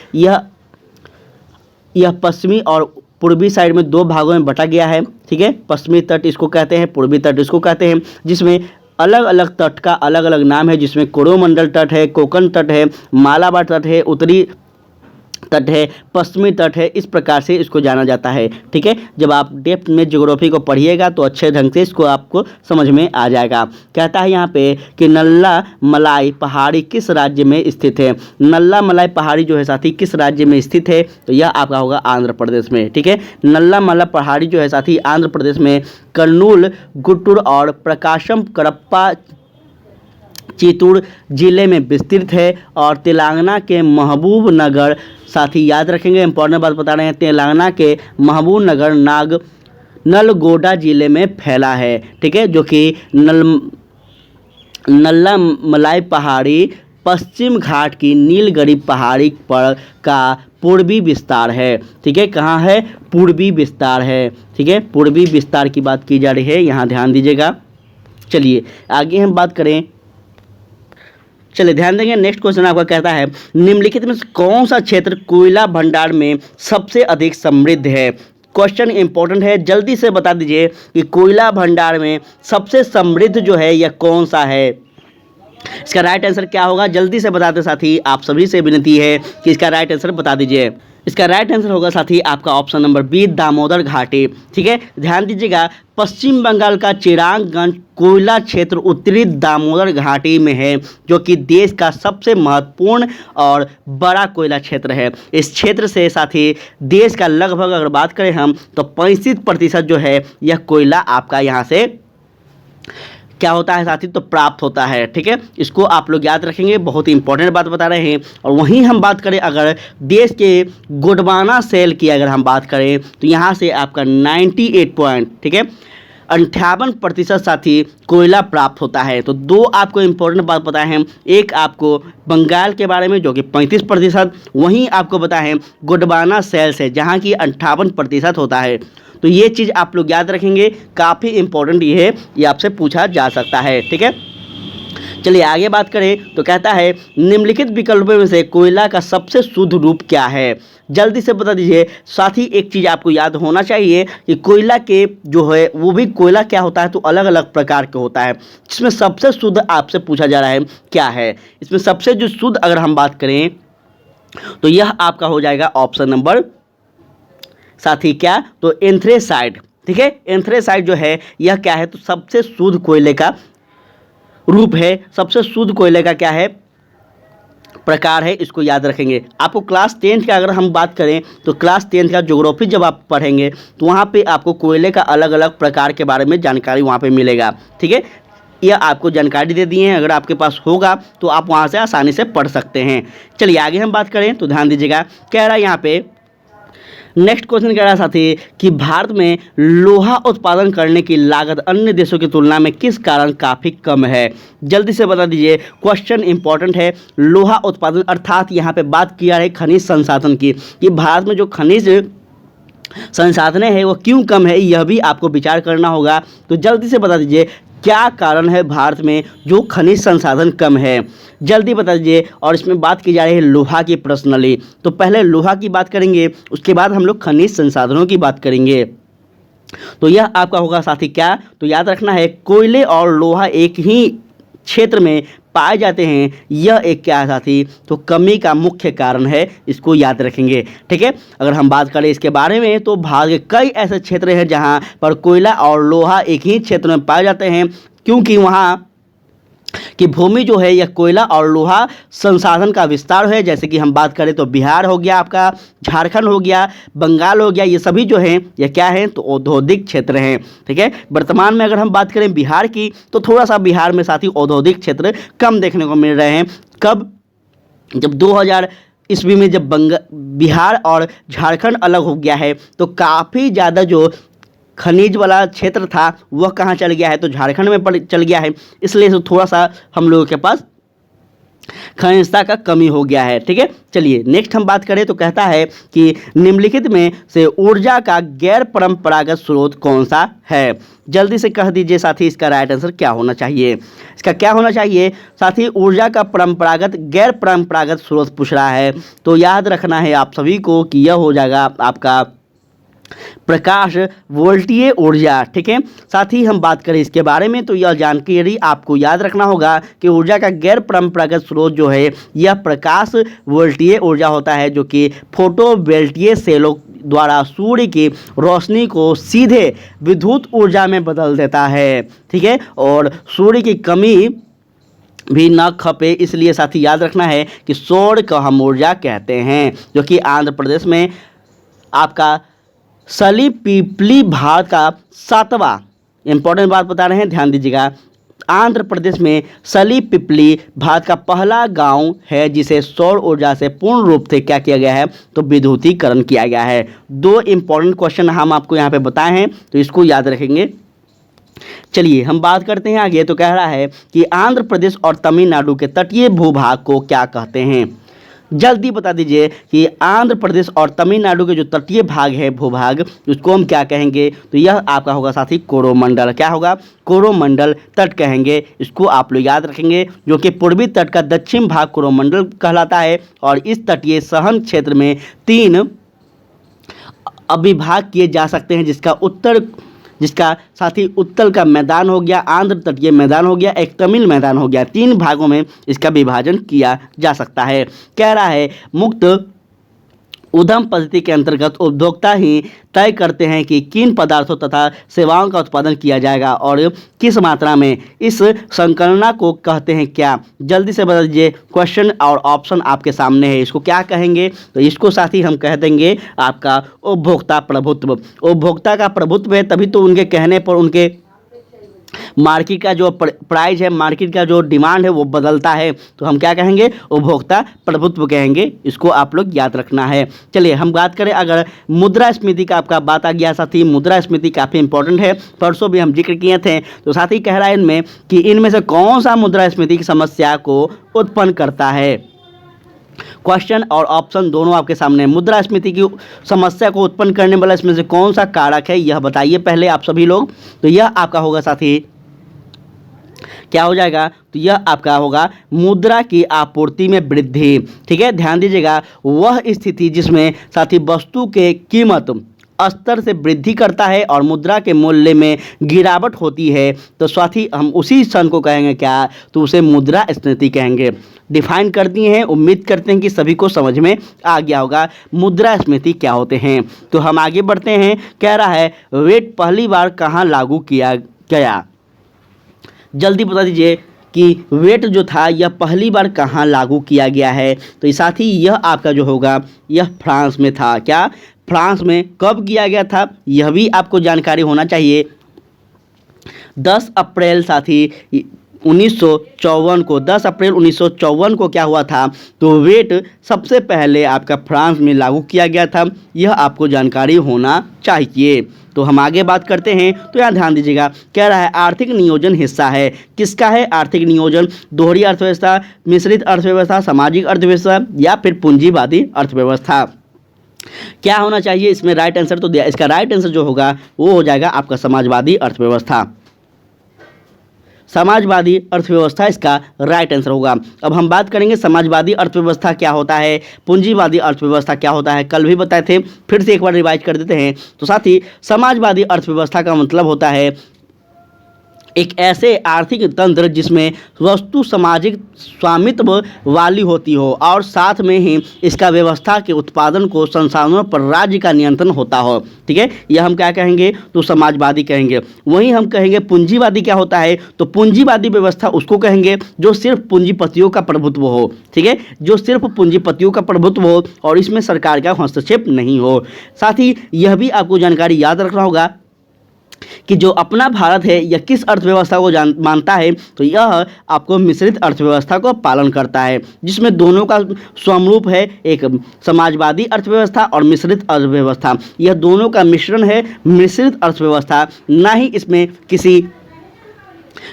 यह पश्चिमी और पूर्वी साइड में 2 भागों में बटा गया है। ठीक है, पश्चिमी तट इसको कहते हैं, पूर्वी तट इसको कहते हैं, जिसमें अलग अलग तट का अलग अलग नाम है, जिसमें कोरोमंडल तट है, कोंकण तट है, मालाबार तट है, उत्तरी तट है, पश्चिमी तट है, इस प्रकार से इसको जाना जाता है। ठीक है, जब आप डेप्थ में ज्योग्राफी को पढ़िएगा तो अच्छे ढंग से इसको आपको समझ में आ जाएगा। कहता है यहाँ पे कि नल्ला मलाई पहाड़ी किस राज्य में स्थित है। नल्ला मलाई पहाड़ी जो है साथी किस राज्य में स्थित है, तो यह आपका होगा आंध्र प्रदेश में। ठीक है, नल्ला मलाई पहाड़ी जो है साथी आंध्र प्रदेश में कर्नूल, गुंटूर और प्रकाशम करप्पा चित्तूर जिले में विस्तृत है और तेलंगाना के महबूब नगर, साथी याद रखेंगे इंपॉर्टेंट बात बता रहे हैं, तेलंगाना के महबूब नगर नलगोंडा जिले में फैला है। ठीक है, जो कि नल्ला मलाई पहाड़ी पश्चिम घाट की नीलगिरी पहाड़ी पर का पूर्वी विस्तार है। ठीक है, कहाँ है, पूर्वी विस्तार है। ठीक है, पूर्वी विस्तार की बात की जा रही है, यहाँ ध्यान दीजिएगा। चलिए आगे हम बात करें, चलिए ध्यान देंगे। नेक्स्ट क्वेश्चन आपका कहता है निम्नलिखित में से कौन सा क्षेत्र कोयला भंडार में सबसे अधिक समृद्ध है। क्वेश्चन इंपॉर्टेंट है, जल्दी से बता दीजिए कि कोयला भंडार में सबसे समृद्ध जो है यह कौन सा है। इसका राइट आंसर क्या होगा, जल्दी से बताते साथी, आप सभी से विनती है कि इसका राइट आंसर बता दीजिए। इसका राइट आंसर होगा साथी आपका ऑप्शन नंबर बी, दामोदर घाटी। ठीक है, ध्यान दीजिएगा, पश्चिम बंगाल का चिरागगंज कोयला क्षेत्र उत्तरी दामोदर घाटी में है, जो कि देश का सबसे महत्वपूर्ण और बड़ा कोयला क्षेत्र है। इस क्षेत्र से साथी देश का लगभग अगर बात करें हम तो 35% जो है यह कोयला आपका यहाँ से क्या होता है साथी, तो प्राप्त होता है। ठीक है, इसको आप लोग याद रखेंगे, बहुत ही इंपॉर्टेंट बात बता रहे हैं। और वहीं हम बात करें अगर देश के गोंडवाना सेल की अगर हम बात करें तो यहाँ से आपका 98 पॉइंट, ठीक है, 58% साथी कोयला प्राप्त होता है। तो दो आपको इंपॉर्टेंट बात बताए हैं, एक आपको बंगाल के बारे में जो कि 35%, वहीं आपको बताए हैं गोंडवाना सेल से जहाँ की 58% होता है। तो ये चीज़ आप लोग याद रखेंगे, काफ़ी इंपॉर्टेंट ये है, ये आपसे पूछा जा सकता है। ठीक है, चलिए आगे बात करें तो कहता है निम्नलिखित विकल्पों में से कोयला का सबसे शुद्ध रूप क्या है। जल्दी से बता दीजिए। साथ ही एक चीज़ आपको याद होना चाहिए कि कोयला के जो है वो भी कोयला क्या होता है तो अलग अलग प्रकार के होता है, जिसमें सबसे शुद्ध आपसे पूछा जा रहा है क्या है। इसमें सबसे जो शुद्ध अगर हम बात करें तो यह आपका हो जाएगा ऑप्शन नंबर साथी क्या, तो एंथ्रेसाइट। ठीक है, एंथ्रेसाइट जो है यह क्या है तो सबसे शुद्ध कोयले का रूप है, सबसे शुद्ध कोयले का क्या है प्रकार है, इसको याद रखेंगे। आपको क्लास 10th का अगर हम बात करें तो क्लास 10th का ज्योग्राफी जब आप पढ़ेंगे तो वहाँ पे आपको कोयले का अलग अलग प्रकार के बारे में जानकारी वहाँ पे मिलेगा। ठीक है, यह आपको जानकारी दे दिए हैं, अगर आपके पास होगा तो आप वहाँ से आसानी से पढ़ सकते हैं। चलिए आगे हम बात करें तो ध्यान दीजिएगा, कह रहा है यहाँ पे नेक्स्ट क्वेश्चन कह रहा साथी कि भारत में लोहा उत्पादन करने की लागत अन्य देशों की तुलना में किस कारण काफ़ी कम है। जल्दी से बता दीजिए, क्वेश्चन इंपॉर्टेंट है। लोहा उत्पादन अर्थात यहाँ पे बात किया है खनिज संसाधन की, कि भारत में जो खनिज संसाधन है वो क्यों कम है, यह भी आपको विचार करना होगा। तो जल्दी से बता दीजिए क्या कारण है भारत में जो खनिज संसाधन कम है, जल्दी बता दीजिए। और इसमें बात की जा रही है लोहा की पर्सनली, तो पहले लोहा की बात करेंगे, उसके बाद हम लोग खनिज संसाधनों की बात करेंगे। तो यह आपका होगा साथी क्या, तो याद रखना है कोयले और लोहा एक ही क्षेत्र में पाए जाते हैं, यह एक क्या है साथी, तो कमी का मुख्य कारण है, इसको याद रखेंगे। ठीक है, अगर हम बात करें इसके बारे में तो भारत के कई ऐसे क्षेत्र हैं जहां पर कोयला और लोहा एक ही क्षेत्र में पाए जाते हैं, क्योंकि वहां कि भूमि जो है यह कोयला और लोहा संसाधन का विस्तार है। जैसे कि हम बात करें तो बिहार हो गया आपका, झारखंड हो गया, बंगाल हो गया, ये सभी जो हैं यह क्या हैं तो औद्योगिक क्षेत्र हैं। ठीक है, वर्तमान में अगर हम बात करें बिहार की तो थोड़ा सा बिहार में साथ ही औद्योगिक क्षेत्र कम देखने को मिल रहे हैं। कब, जब 2000 ईस्वी में जब बिहार और झारखंड अलग हो गया है तो काफ़ी ज़्यादा जो खनिज वाला क्षेत्र था वह कहाँ चल गया है तो झारखंड में चल गया है, इसलिए तो थोड़ा सा हम लोगों के पास खनिजता का कमी हो गया है। ठीक है, चलिए नेक्स्ट हम बात करें तो कहता है कि निम्नलिखित में से ऊर्जा का गैर परंपरागत स्रोत कौन सा है। जल्दी से कह दीजिए साथी इसका राइट आंसर क्या होना चाहिए। इसका क्या होना चाहिए साथी, ऊर्जा का परंपरागत गैर परंपरागत स्रोत पूछ रहा है, तो याद रखना है आप सभी को कि यह हो जाएगा आपका प्रकाश वोल्टीय ऊर्जा, ठीक है। साथ ही हम बात करें इसके बारे में तो यह जानकारी आपको याद रखना होगा कि ऊर्जा का गैर परंपरागत स्रोत जो है यह प्रकाश वोल्टीय ऊर्जा होता है, जो कि फोटोवोल्टीय सेलों द्वारा सूर्य की रोशनी को सीधे विद्युत ऊर्जा में बदल देता है, ठीक है। और सूर्य की कमी भी न खपे, इसलिए साथी याद रखना है कि सौर को हम ऊर्जा कहते हैं, जो कि आंध्र प्रदेश में आपका सलीपिपली भारत का 7वां, इंपॉर्टेंट बात बता रहे हैं, ध्यान दीजिएगा। आंध्र प्रदेश में सलीपिपली भारत का पहला गांव है जिसे सौर ऊर्जा से पूर्ण रूप से क्या किया गया है, तो विद्युतीकरण किया गया है। 2 इंपॉर्टेंट क्वेश्चन हम आपको यहाँ पे बताए हैं, तो इसको याद रखेंगे। चलिए हम बात करते हैं आगे। तो कह रहा है कि आंध्र प्रदेश और तमिलनाडु के तटीय भूभाग को क्या कहते हैं। जल्दी बता दीजिए कि आंध्र प्रदेश और तमिलनाडु के जो तटीय भाग है, भूभाग, उसको हम क्या कहेंगे। तो यह आपका होगा साथी कोरोमंडल। क्या होगा, कोरोमंडल तट कहेंगे, इसको आप लोग याद रखेंगे, जो कि पूर्वी तट का दक्षिण भाग कोरोमंडल कहलाता है। और इस तटीय सहन क्षेत्र में 3 अभिभाग किए जा सकते हैं, जिसका साथ ही उत्तर का मैदान हो गया, आंध्र तटीय मैदान हो गया, एक तमिल मैदान हो गया। 3 भागों में इसका विभाजन किया जा सकता है। कह रहा है मुक्त उद्यम पद्धति के अंतर्गत उपभोक्ता ही तय करते हैं कि किन पदार्थों तथा सेवाओं का उत्पादन किया जाएगा और किस मात्रा में। इस संकलना को कहते हैं क्या। जल्दी से बता दीजिए, क्वेश्चन और ऑप्शन आपके सामने है। इसको क्या कहेंगे, तो इसको साथ ही हम कह देंगे आपका उपभोक्ता प्रभुत्व। उपभोक्ता का प्रभुत्व है, तभी तो उनके कहने पर उनके मार्केट का जो प्राइस है, मार्केट का जो डिमांड है वो बदलता है। तो हम क्या कहेंगे, उपभोक्ता प्रभुत्व कहेंगे। इसको आप लोग याद रखना है। चलिए हम बात करें, अगर मुद्रास्फीति का आपका बात आ गया साथी, मुद्रास्फीति काफ़ी इंपॉर्टेंट है, परसों भी हम जिक्र किए थे। तो साथ ही कह रहा है इनमें कि इनमें से कौन सा मुद्रास्फीति की समस्या को उत्पन्न करता है। क्वेश्चन और ऑप्शन दोनों आपके सामने। मुद्रास्फीति की समस्या को उत्पन्न करने वाला इसमें से कौन सा कारक है, यह बताइए पहले आप सभी लोग। तो यह आपका होगा साथी, क्या हो जाएगा, तो यह आपका होगा मुद्रा की आपूर्ति में वृद्धि, ठीक है। ध्यान दीजिएगा, वह स्थिति जिसमें साथी वस्तु के कीमत स्तर से वृद्धि करता है और मुद्रा के मूल्य में गिरावट होती है, तो साथी हम उसी क्षण को कहेंगे क्या, तो उसे मुद्रास्फीति कहेंगे। डिफाइन कर दिए हैं, उम्मीद करते हैं कि सभी को समझ में आ गया होगा मुद्रास्फीति क्या होते हैं। तो हम आगे बढ़ते हैं। कह रहा है वेट पहली बार कहाँ लागू किया गया। जल्दी बता दीजिए कि वेट जो था यह पहली बार कहाँ लागू किया गया है। तो साथ ही यह आपका जो होगा यह फ्रांस में था। क्या, फ्रांस में कब किया गया था, यह भी आपको जानकारी होना चाहिए। 10 अप्रैल साथी 1954 को, 10 अप्रैल 1954 को क्या हुआ था, तो वेट सबसे पहले आपका फ्रांस में लागू किया गया था। यह आपको जानकारी होना चाहिए। तो हम आगे बात करते हैं। तो यहाँ ध्यान दीजिएगा, कह रहा है आर्थिक नियोजन हिस्सा है, किसका है आर्थिक नियोजन, दोहरी अर्थव्यवस्था, मिश्रित अर्थव्यवस्था, सामाजिक अर्थव्यवस्था या फिर पूंजीवादी अर्थव्यवस्था। क्या होना चाहिए इसमें राइट आंसर, तो दिया, इसका राइट आंसर जो होगा वो हो जाएगा आपका समाजवादी अर्थव्यवस्था। समाजवादी अर्थव्यवस्था इसका राइट आंसर होगा। अब हम बात करेंगे समाजवादी अर्थव्यवस्था क्या होता है, पूंजीवादी अर्थव्यवस्था क्या होता है, कल भी बताए थे, फिर से एक बार रिवाइज कर देते हैं। तो साथ ही समाजवादी अर्थव्यवस्था का मतलब होता है एक ऐसे आर्थिक तंत्र जिसमें वस्तु सामाजिक स्वामित्व वाली होती हो और साथ में ही इसका व्यवस्था के उत्पादन को संसाधनों पर राज्य का नियंत्रण होता हो, ठीक है। यह हम क्या कहेंगे, तो समाजवादी कहेंगे। वहीं हम कहेंगे पूंजीवादी क्या होता है, तो पूंजीवादी व्यवस्था उसको कहेंगे जो सिर्फ पूंजीपतियों का प्रभुत्व हो, ठीक है, जो सिर्फ पूंजीपतियों का प्रभुत्व हो और इसमें सरकार का हस्तक्षेप नहीं हो। साथ ही यह भी आपको जानकारी याद रखना होगा कि जो अपना भारत है यह किस अर्थव्यवस्था को मानता है, तो यह आपको मिश्रित अर्थव्यवस्था को पालन करता है, जिसमें दोनों का समरूप है, एक समाजवादी अर्थव्यवस्था और मिश्रित अर्थव्यवस्था। यह दोनों का मिश्रण है मिश्रित अर्थव्यवस्था। ना ही इसमें किसी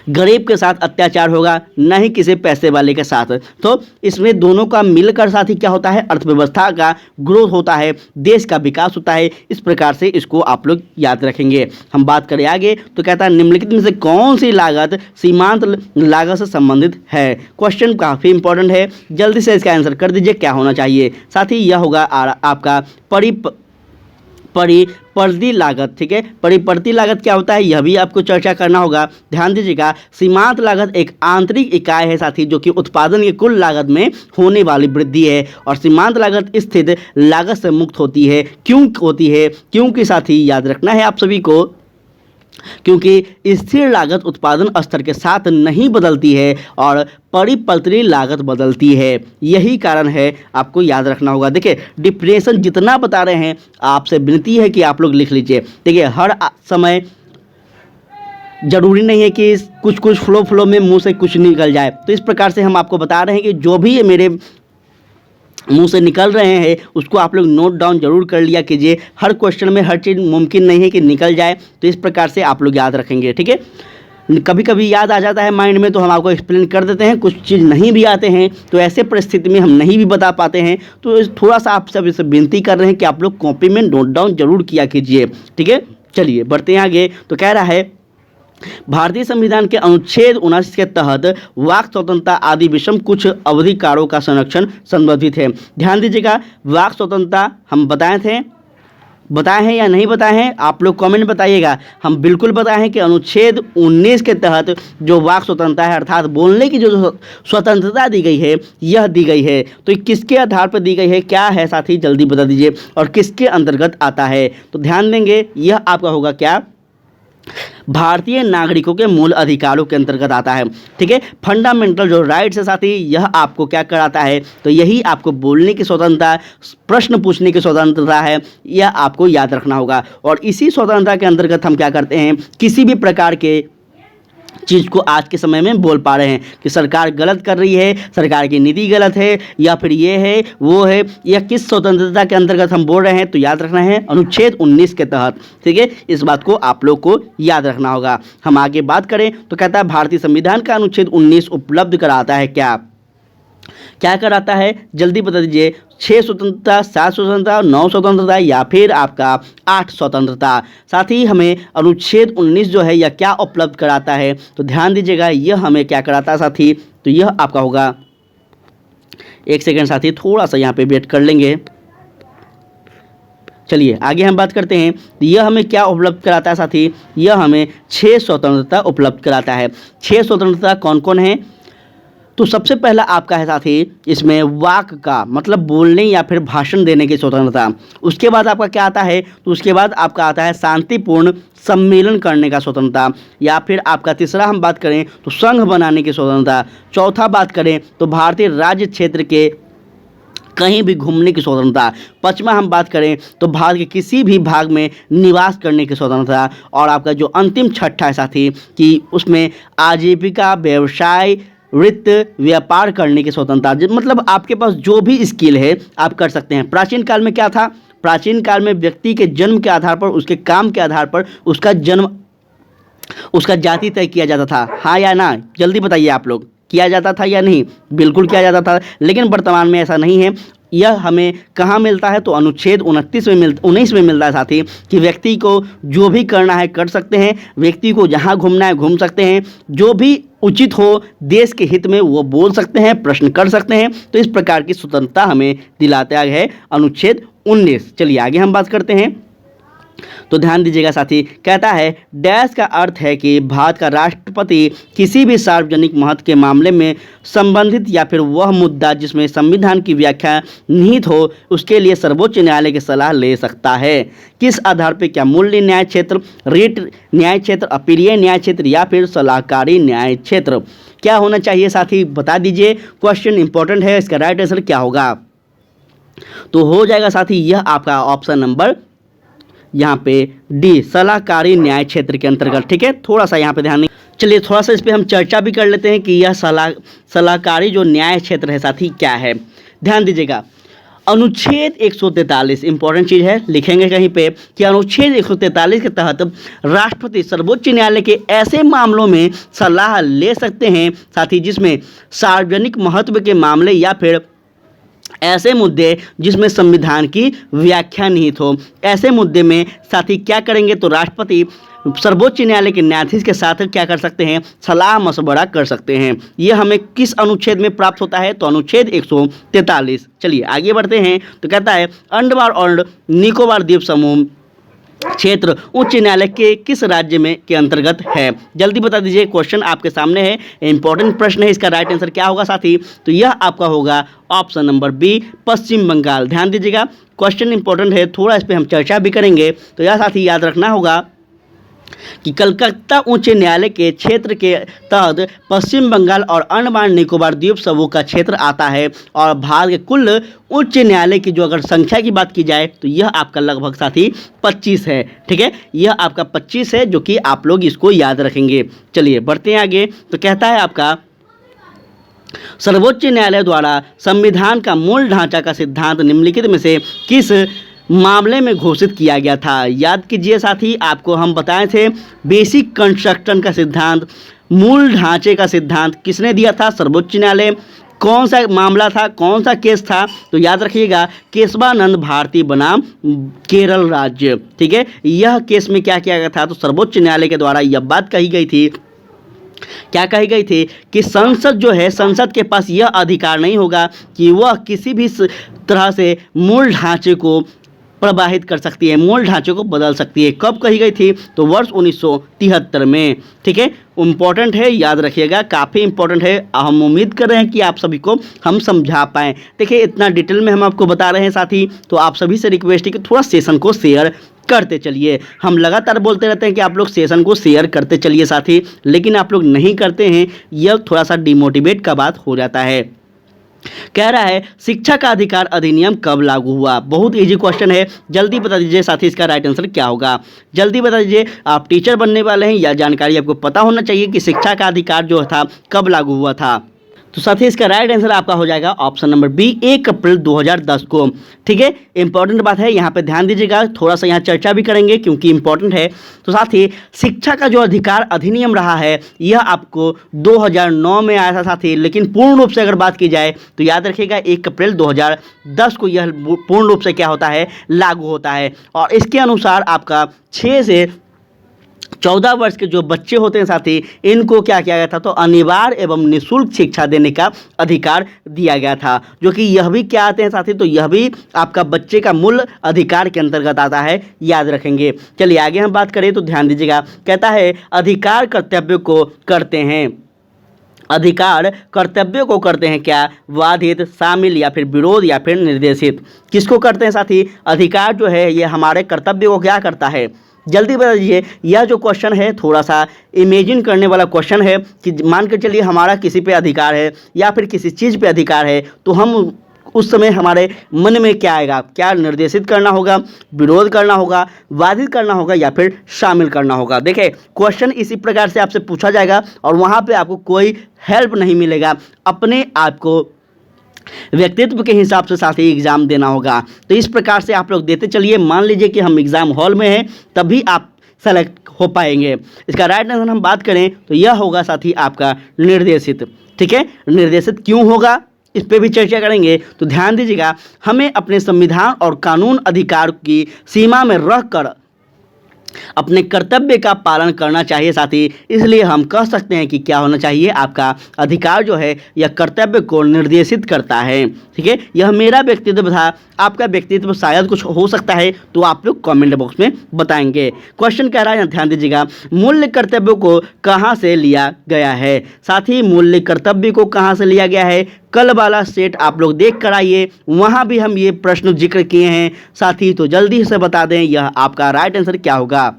गरीब के साथ अत्याचार होगा, ना ही किसी पैसे वाले के साथ। तो इसमें दोनों का मिलकर साथ ही क्या होता है, अर्थव्यवस्था का ग्रोथ होता है, देश का विकास होता है। इस प्रकार से इसको आप लोग याद रखेंगे। हम बात करें आगे, तो कहता है निम्नलिखित में से कौन सी लागत सीमांत लागत से संबंधित है। क्वेश्चन काफ़ी इंपॉर्टेंट है, जल्दी से इसका आंसर कर दीजिए क्या होना चाहिए। साथ ही यह होगा आपका परिपर्ती लागत। ठीक है, परिपर्ती लागत क्या होता है यह भी आपको चर्चा करना होगा। ध्यान दीजिएगा, सीमांत लागत एक आंतरिक इकाई है साथी, जो कि उत्पादन की कुल लागत में होने वाली वृद्धि है, और सीमांत लागत स्थिर लागत से मुक्त होती है। क्यों होती है? क्योंकि साथी याद रखना है आप सभी को, क्योंकि स्थिर लागत उत्पादन स्तर के साथ नहीं बदलती है और परिपल्तरी लागत बदलती है। यही कारण है, आपको याद रखना होगा। देखिए, डिप्रेशन जितना बता रहे हैं, आपसे विनती है कि आप लोग लिख लीजिए। देखिए, हर समय जरूरी नहीं है कि कुछ कुछ फ्लो में मुंह से कुछ निकल जाए, तो इस प्रकार से हम आपको बता रहे हैं कि जो भी मेरे मुंह से निकल रहे हैं उसको आप लोग नोट डाउन जरूर कर लिया कीजिए। हर क्वेश्चन में हर चीज़ मुमकिन नहीं है कि निकल जाए, तो इस प्रकार से आप लोग याद रखेंगे। ठीक है, कभी कभी याद आ जाता है माइंड में, तो हम आपको एक्सप्लेन कर देते हैं। कुछ चीज़ नहीं भी आते हैं, तो ऐसे परिस्थिति में हम नहीं भी बता पाते हैं, तो थोड़ा सा आप सब इसे विनती कर रहे हैं कि आप लोग कॉपी में नोट डाउन जरूर किया कीजिए। ठीक है, चलिए बढ़ते हैं आगे। तो कह रहा है, भारतीय संविधान के अनुच्छेद 79 के तहत वाक स्वतंत्रता आदि विषम कुछ अवधिकारों का संरक्षण संबंधित है। ध्यान दीजिएगा, वाक स्वतंत्रता हम बताए हैं या नहीं बताए हैं, आप लोग कमेंट बताइएगा। हम बिल्कुल बताए हैं कि अनुच्छेद 19 के तहत जो वाक स्वतंत्रता है, अर्थात बोलने की जो स्वतंत्रता दी गई है, यह दी गई है। तो किसके आधार पर दी गई है, क्या है साथी, जल्दी बता दीजिए, और किसके अंतर्गत आता है? तो ध्यान देंगे, यह आपका होगा क्या, भारतीय नागरिकों के मूल अधिकारों के अंतर्गत आता है। ठीक है, फंडामेंटल जो राइट्स है साथी, यह आपको क्या कराता है, तो यही आपको बोलने की स्वतंत्रता, प्रश्न पूछने की स्वतंत्रता है, यह आपको याद रखना होगा। और इसी स्वतंत्रता के अंतर्गत हम क्या करते हैं, किसी भी प्रकार के चीज़ को आज के समय में बोल पा रहे हैं कि सरकार गलत कर रही है, सरकार की नीति गलत है, या फिर ये है वो है, या किस स्वतंत्रता के अंतर्गत हम बोल रहे हैं, तो याद रखना है अनुच्छेद 19 के तहत। ठीक है, इस बात को आप लोग को याद रखना होगा। हम आगे बात करें तो कहता है, भारतीय संविधान का अनुच्छेद 19 उपलब्ध कराता है क्या कराता है, जल्दी बता दीजिए। 6 स्वतंत्रता, 7 स्वतंत्रता, 9 स्वतंत्रता, या फिर आपका 8 स्वतंत्रता। साथ ही हमें अनुच्छेद 19 जो है यह क्या उपलब्ध कराता है, तो ध्यान दीजिएगा, यह हमें क्या कराता है साथी, तो यह आपका होगा, एक सेकेंड साथी, थोड़ा सा यहाँ पे वेट कर लेंगे। चलिए आगे हम बात करते हैं, यह हमें क्या उपलब्ध कराता है साथी, यह हमें 6 स्वतंत्रता उपलब्ध कराता है। 6 स्वतंत्रता कौन कौन है, तो सबसे पहला आपका है साथी, इसमें वाक का मतलब बोलने या फिर भाषण देने की स्वतंत्रता। उसके बाद आपका क्या आता है, तो उसके बाद आपका आता है शांतिपूर्ण सम्मेलन करने का स्वतंत्रता, या फिर आपका तीसरा हम बात करें तो संघ बनाने की स्वतंत्रता। चौथा बात करें तो भारतीय राज्य क्षेत्र के कहीं भी घूमने की स्वतंत्रता। पांचवा हम बात करें तो भारत के किसी भी भाग में निवास करने की स्वतंत्रता। और आपका जो अंतिम छठा है साथी, कि उसमें आजीविका, व्यवसाय, वित्त, व्यापार करने की स्वतंत्रता। मतलब आपके पास जो भी स्किल है आप कर सकते हैं। प्राचीन काल में क्या था, प्राचीन काल में व्यक्ति के जन्म के आधार पर, उसके काम के आधार पर उसका जाति तय किया जाता था, हाँ या ना, जल्दी बताइए आप लोग, किया जाता था या नहीं? बिल्कुल किया जाता था, लेकिन वर्तमान में ऐसा नहीं है। यह हमें कहाँ मिलता है, तो अनुच्छेद 19 में मिलता है साथी, कि व्यक्ति को जो भी करना है कर सकते हैं, व्यक्ति को जहाँ घूमना है घूम सकते हैं, जो भी उचित हो देश के हित में वो बोल सकते हैं, प्रश्न कर सकते हैं। तो इस प्रकार की स्वतंत्रता हमें दिलाता है अनुच्छेद 19। चलिए आगे हम बात करते हैं, तो ध्यान दीजिएगा साथी, कहता है डैश का अर्थ है कि भारत का राष्ट्रपति किसी भी सार्वजनिक महत्व के मामले में संबंधित या फिर वह मुद्दा जिसमें संविधान की व्याख्या निहित हो, उसके लिए सर्वोच्च न्यायालय की सलाह ले सकता है। किस आधार पर? क्या मूल्य न्याय क्षेत्र, रीट न्याय क्षेत्र, अपीलीय न्याय क्षेत्र, या फिर सलाहकारी न्याय क्षेत्र? क्या होना चाहिए साथी, बता दीजिए। क्वेश्चन इंपॉर्टेंट है, इसका राइट आंसर क्या होगा? तो हो जाएगा साथी यह आपका ऑप्शन नंबर यहाँ पे डी, सलाहकारी न्याय क्षेत्र के अंतर्गत। ठीक है, थोड़ा सा यहाँ पे ध्यान नहीं, चलिए थोड़ा सा इस पर हम चर्चा भी कर लेते हैं कि यह सलाहकारी जो न्याय क्षेत्र है साथी क्या है। ध्यान दीजिएगा, अनुच्छेद 143 इंपॉर्टेंट चीज़ है, लिखेंगे कहीं पे कि अनुच्छेद 143 के तहत राष्ट्रपति सर्वोच्च न्यायालय के ऐसे मामलों में सलाह ले सकते हैं साथी जिसमें सार्वजनिक महत्व के मामले या फिर ऐसे मुद्दे जिसमें संविधान की व्याख्या निहित हो। ऐसे मुद्दे में साथी क्या करेंगे, तो राष्ट्रपति सर्वोच्च न्यायालय के न्यायाधीश के साथ क्या कर सकते हैं, सलाह मशवरा कर सकते हैं। यह हमें किस अनुच्छेद में प्राप्त होता है, तो अनुच्छेद 143। चलिए आगे बढ़ते हैं, तो कहता है अंडमान और निकोबार द्वीप समूह क्षेत्र उच्च न्यायालय के किस राज्य में के अंतर्गत है? जल्दी बता दीजिए, क्वेश्चन आपके सामने है, इंपॉर्टेंट प्रश्न है। इसका राइट आंसर क्या होगा साथी? तो यह आपका होगा ऑप्शन नंबर बी, पश्चिम बंगाल। ध्यान दीजिएगा, क्वेश्चन इंपॉर्टेंट है, थोड़ा इस पर हम चर्चा भी करेंगे। तो यह साथी याद रखना होगा कि कलकत्ता उच्च न्यायालय के क्षेत्र के तहत पश्चिम बंगाल और अंडमान निकोबार द्वीप समूह का क्षेत्र आता है। और भारत के कुल उच्च न्यायालय की जो अगर संख्या की बात की जाए तो यह आपका लगभग साथी 25 है। ठीक है, यह आपका 25 है, जो कि आप लोग इसको याद रखेंगे। चलिए बढ़ते हैं आगे। तो कहता है आपका, सर्वोच्च न्यायालय द्वारा संविधान का मूल ढांचा का सिद्धांत निम्नलिखित में से किस मामले में घोषित किया गया था? याद कीजिए साथी, आपको हम बताए थे बेसिक कंस्ट्रक्शन का सिद्धांत, मूल ढांचे का सिद्धांत किसने दिया था? सर्वोच्च न्यायालय। कौन सा मामला था, कौन सा केस था? तो याद रखिएगा, केशवानंद भारती बनाम केरल राज्य। ठीक है, यह केस में क्या किया गया था? तो सर्वोच्च न्यायालय के द्वारा यह बात कही गई थी, क्या कही गई थी कि संसद जो है, संसद के पास यह अधिकार नहीं होगा कि वह किसी भी तरह से मूल ढांचे को प्रभावित कर सकती है, मूल ढांचे को बदल सकती है। कब कही गई थी? तो वर्ष 1973 में। ठीक है, इम्पॉर्टेंट है, याद रखिएगा, काफ़ी इंपॉर्टेंट है। हम उम्मीद कर रहे हैं कि आप सभी को हम समझा पाएँ। देखिए, इतना डिटेल में हम आपको बता रहे हैं साथी, तो आप सभी से रिक्वेस्ट है कि थोड़ा सेशन को शेयर करते चलिए। हम लगातार बोलते रहते हैं कि आप लोग सेशन को शेयर करते चलिए साथी, लेकिन आप लोग नहीं करते हैं, यह थोड़ा सा डिमोटिवेट का बात हो जाता है। कह रहा है, शिक्षा का अधिकार अधिनियम कब लागू हुआ? बहुत इजी क्वेश्चन है, जल्दी बता दीजिए साथी, इसका राइट आंसर क्या होगा? जल्दी बता दीजिए, आप टीचर बनने वाले हैं, या जानकारी आपको पता होना चाहिए कि शिक्षा का अधिकार जो था कब लागू हुआ था। तो साथी इसका राइट आंसर आपका हो जाएगा ऑप्शन नंबर बी, 1 अप्रैल 2010 को। ठीक है, इंपॉर्टेंट बात है, यहाँ पे ध्यान दीजिएगा, थोड़ा सा यहाँ चर्चा भी करेंगे क्योंकि इंपॉर्टेंट है। तो साथी शिक्षा का जो अधिकार अधिनियम रहा है, यह आपको 2009 में आया था साथी, लेकिन पूर्ण रूप से अगर बात की जाए तो याद रखिएगा 1 अप्रैल 2010 को यह पूर्ण रूप से क्या होता है? लागू होता है। और इसके अनुसार आपका 6 से 14 वर्ष के जो बच्चे होते हैं साथी, इनको क्या किया गया था? तो अनिवार्य एवं निःशुल्क शिक्षा देने का अधिकार दिया गया था, जो कि यह भी क्या आते हैं साथी? तो यह भी आपका बच्चे का मूल अधिकार के अंतर्गत आता है, याद रखेंगे। चलिए आगे हम बात करें तो ध्यान दीजिएगा, कहता है अधिकार कर्तव्य को करते हैं, अधिकार कर्तव्य को करते हैं क्या? बाधित, शामिल या फिर विरोध या फिर निर्देशित। किसको करते हैं साथी? अधिकार जो है ये हमारे कर्तव्य को क्या करता है? जल्दी बता दीजिए। यह जो क्वेश्चन है थोड़ा सा इमेजिन करने वाला क्वेश्चन है कि मान कर चलिए हमारा किसी पे अधिकार है या फिर किसी चीज़ पे अधिकार है, तो हम उस समय हमारे मन में क्या आएगा? क्या निर्देशित करना होगा, विरोध करना होगा, बाधित करना होगा या फिर शामिल करना होगा? देखिए, क्वेश्चन इसी प्रकार से आपसे पूछा जाएगा और वहाँ पे आपको कोई हेल्प नहीं मिलेगा, अपने आप को व्यक्तित्व के हिसाब से साथ ही एग्ज़ाम देना होगा। तो इस प्रकार से आप लोग देते चलिए। मान लीजिए कि हम एग्ज़ाम हॉल में हैं, तभी आप सेलेक्ट हो पाएंगे। इसका राइट आंसर हम बात करें तो यह होगा साथी आपका निर्देशित। ठीक है, निर्देशित क्यों होगा इस पर भी चर्चा करेंगे। तो ध्यान दीजिएगा, हमें अपने संविधान और कानून अधिकार की सीमा में रहकर अपने कर्तव्य का पालन करना चाहिए साथी। इसलिए हम कह सकते हैं कि क्या होना चाहिए? आपका अधिकार जो है यह कर्तव्य को निर्देशित करता है। ठीक है, यह मेरा व्यक्तित्व था, आपका व्यक्तित्व शायद कुछ हो सकता है, तो आप लोग कमेंट बॉक्स में बताएंगे। क्वेश्चन कह रहा है, ध्यान दीजिएगा, मूल्य कर्तव्य को कहाँ से लिया गया है? साथी मूल्य कर्तव्य को कहाँ से लिया गया है? कल वाला सेट आप लोग देख कर आइए, वहाँ भी हम ये प्रश्न जिक्र किए हैं साथी। तो जल्दी से बता दें यह आपका राइट आंसर क्या होगा?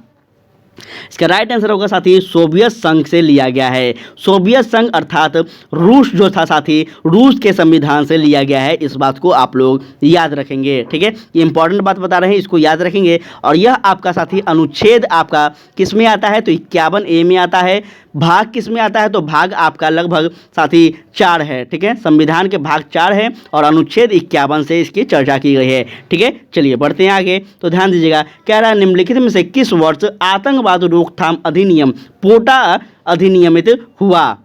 इसका राइट आंसर होगा साथी सोवियत संघ से लिया गया है। सोवियत संघ अर्थात रूस जो था साथी, रूस के संविधान से लिया गया है। इस बात को आप लोग याद रखेंगे। ठीक है, ये इंपॉर्टेंट बात बता रहे हैं, इसको याद रखेंगे। और यह आपका साथी अनुच्छेद आपका किस में आता है? तो 51A में आता है। भाग किस में आता है? तो भाग आपका लगभग साथी 4 है। ठीक है, संविधान के भाग 4 है और अनुच्छेद 51 से इसकी चर्चा की गई है। ठीक है, चलिए बढ़ते हैं आगे। तो ध्यान दीजिएगा, कह रहा है निम्नलिखित में से किस वर्ष आतंकवाद रोकथाम अधिनियम पोटा अधिनियमित हुआ?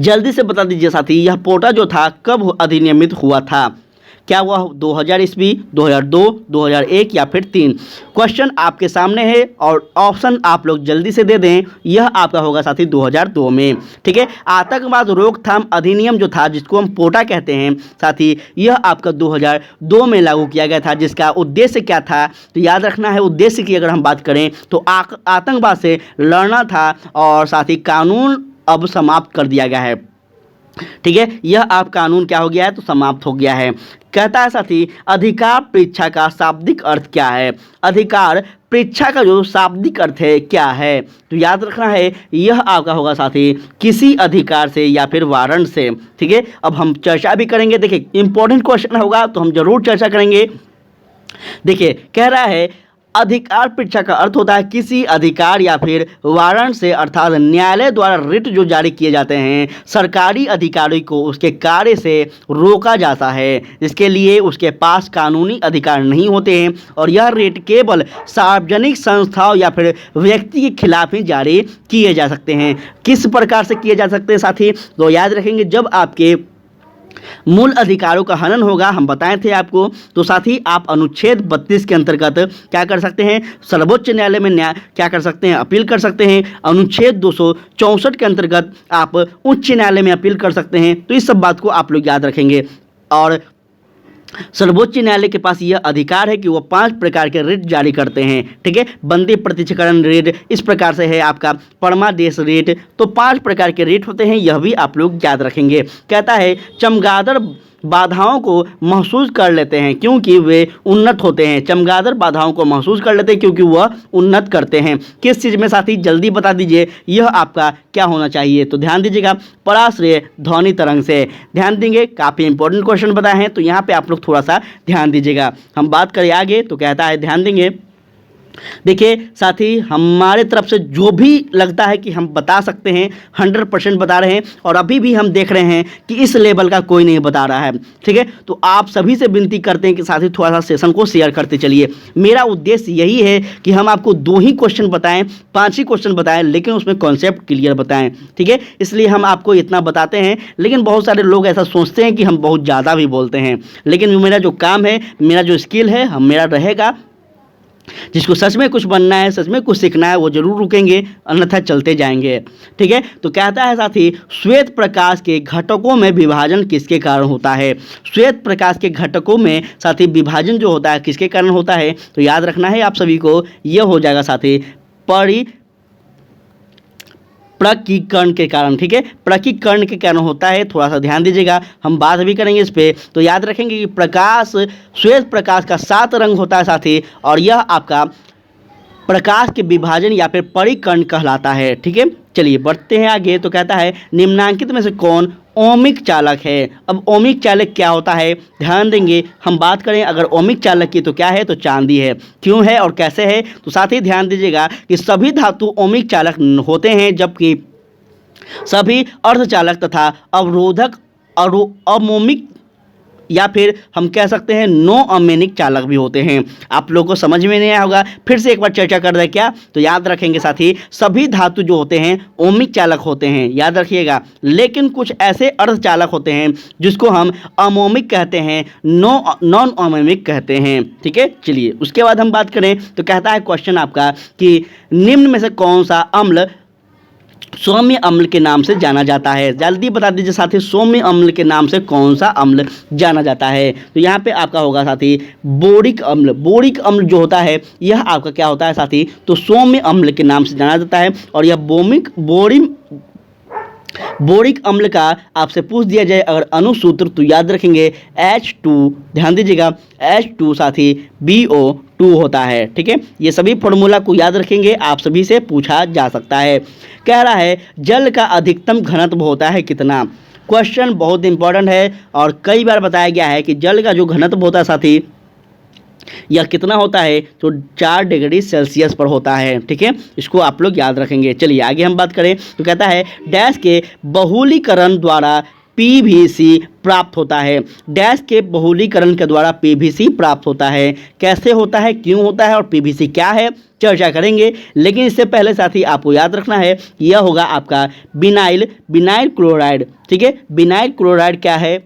जल्दी से बता दीजिए साथी, यह पोटा जो था कब अधिनियमित हुआ था? क्या वह 2000 ईस्वी, 2002, 2001 या फिर 3? क्वेश्चन आपके सामने है और ऑप्शन आप लोग जल्दी से दे दें। यह आपका होगा साथी 2002 में। ठीक है, आतंकवाद रोकथाम अधिनियम जो था, जिसको हम पोटा कहते हैं साथी, यह आपका 2002 में लागू किया गया था। जिसका उद्देश्य क्या था, तो याद रखना है, उद्देश्य की अगर हम बात करें तो आतंकवाद से लड़ना था और साथ ही कानून अब समाप्त कर दिया गया है। ठीक है, यह आप कानून क्या हो गया है, तो समाप्त हो गया है। कहता है साथी, अधिकार परीक्षा का शाब्दिक अर्थ क्या है? अधिकार परीक्षा का जो शाब्दिक अर्थ है क्या है, तो याद रखना है, यह आपका होगा साथी किसी अधिकार से या फिर वारंट से। ठीक है, अब हम चर्चा भी करेंगे। देखिए, इंपॉर्टेंट क्वेश्चन होगा तो हम जरूर चर्चा करेंगे। देखिए, कह रहा है अधिकार परीक्षा का अर्थ होता है किसी अधिकार या फिर वारंट से, अर्थात न्यायालय द्वारा रिट जो जारी किए जाते हैं, सरकारी अधिकारी को उसके कार्य से रोका जाता है, इसके लिए उसके पास कानूनी अधिकार नहीं होते हैं और यह रिट केवल सार्वजनिक संस्थाओं या फिर व्यक्ति के खिलाफ ही जारी किए जा सकते हैं। किस प्रकार से किए जा सकते हैं साथी, तो याद रखेंगे, जब आपके मूल अधिकारों का हनन होगा, हम बताए थे आपको, तो साथ ही आप अनुच्छेद 32 के अंतर्गत क्या कर सकते हैं, सर्वोच्च न्यायालय में क्या कर सकते हैं, अपील कर सकते हैं। अनुच्छेद 264 के अंतर्गत आप उच्च न्यायालय में अपील कर सकते हैं। तो इस सब बात को आप लोग याद रखेंगे। और सर्वोच्च न्यायालय के पास यह अधिकार है कि वह 5 प्रकार के रिट जारी करते हैं। ठीक है, बंदी प्रत्यक्षीकरण रिट इस प्रकार से है, आपका परमादेश रिट, तो 5 प्रकार के रिट होते हैं, यह भी आप लोग याद रखेंगे। कहता है चमगादड़ बाधाओं को महसूस कर लेते हैं क्योंकि वे उन्नत होते हैं। चमगादड़ बाधाओं को महसूस कर लेते हैं क्योंकि वह उन्नत करते हैं। किस चीज़ में साथी, जल्दी बता दीजिए, यह आपका क्या होना चाहिए, तो ध्यान दीजिएगा, पराश्रय ध्वनि तरंग से। ध्यान देंगे, काफ़ी इंपॉर्टेंट क्वेश्चन बताए हैं, तो यहाँ पे आप लोग थोड़ा सा ध्यान दीजिएगा। हम बात करें आगे, तो कहता है ध्यान देंगे। देखिए साथी, हमारे तरफ से जो भी लगता है कि हम बता सकते हैं 100% बता रहे हैं, और अभी भी हम देख रहे हैं कि इस लेवल का कोई नहीं बता रहा है। ठीक है, तो आप सभी से विनती करते हैं कि साथी थोड़ा सा सेशन को शेयर करते चलिए। मेरा उद्देश्य यही है कि हम आपको 2 ही क्वेश्चन बताएं, 5 ही क्वेश्चन बताएं, लेकिन उसमें कॉन्सेप्ट क्लियर बताएं। ठीक है, इसलिए हम आपको इतना बताते हैं। लेकिन बहुत सारे लोग ऐसा सोचते हैं कि हम बहुत ज़्यादा भी बोलते हैं, लेकिन मेरा जो काम है, मेरा जो स्किल है, मेरा रहेगा। जिसको सच में कुछ बनना है, सच में कुछ सीखना है, वो जरूर रुकेंगे, अन्यथा चलते जाएंगे। ठीक है, तो कहता है साथी, श्वेत प्रकाश के घटकों में विभाजन किसके कारण होता है? श्वेत प्रकाश के घटकों में साथी विभाजन जो होता है किसके कारण होता है, तो याद रखना है आप सभी को, यह हो जाएगा साथी प्रकीकरण के कारण। ठीक है, प्रकीकरण के कारण होता है, थोड़ा सा ध्यान दीजिएगा, हम बात भी करेंगे इस पे। तो याद रखेंगे कि प्रकाश, श्वेत प्रकाश का 7 रंग होता है साथी, और यह आपका प्रकाश के विभाजन या फिर परिकर्ण कहलाता है। ठीक है, चलिए बढ़ते हैं आगे। तो कहता है निम्नांकित में से कौन ओमिक चालक है? अब ओमिक चालक क्या होता है, ध्यान देंगे, हम बात करें अगर ओमिक चालक की, तो क्या है, तो चांदी है। क्यों है और कैसे है, तो साथ ही ध्यान दीजिएगा कि सभी धातु ओमिक चालक होते हैं, जबकि सभी अर्धचालक तथा अवरोधक अमोमिक या फिर हम कह सकते हैं नो अमेनिक चालक भी होते हैं। आप लोगों को समझ में नहीं आया होगा, फिर से एक बार चर्चा कर रहे क्या, तो याद रखेंगे साथी, सभी धातु जो होते हैं ओमिक चालक होते हैं, याद रखिएगा। लेकिन कुछ ऐसे अर्धचालक होते हैं जिसको हम अमोमिक कहते हैं, नॉन अमोमिक कहते हैं। ठीक है, चलिए उसके बाद हम बात करें, तो कहता है क्वेश्चन आपका कि निम्न में से कौन सा अम्ल सौम्य अम्ल के नाम से जाना जाता है? जल्दी बता दीजिए साथी, सौम्य अम्ल के नाम से कौन सा अम्ल जाना जाता है? तो यहाँ पे आपका होगा साथी बोरिक अम्ल। बोरिक अम्ल जो होता है, यह आपका क्या होता है साथी, तो सौम्य अम्ल के नाम से जाना जाता है। और यह बोरिक अम्ल का आपसे पूछ दिया जाए अगर अणुसूत्र, तो याद रखेंगे H2, ध्यान दीजिएगा, H2 साथी BO2 होता है। ठीक है, ये सभी फॉर्मूला को याद रखेंगे, आप सभी से पूछा जा सकता है। कह रहा है जल का अधिकतम घनत्व होता है कितना? क्वेश्चन बहुत इंपॉर्टेंट है और कई बार बताया गया है कि जल का जो घनत्व होता है साथी, यह कितना होता है, तो 4 डिग्री सेल्सियस पर होता है। ठीक है, इसको आप लोग याद रखेंगे। चलिए आगे हम बात करें, तो कहता है डैश के बहुलीकरण द्वारा PVC प्राप्त होता है। डैश के बहुलीकरण के द्वारा PVC प्राप्त होता है। कैसे होता है, क्यों होता है और PVC क्या है, चर्चा करेंगे। लेकिन इससे पहले साथी आपको याद रखना है, यह होगा आपका विनाइल क्लोराइड। ठीक है, विनाइल क्लोराइड क्या है,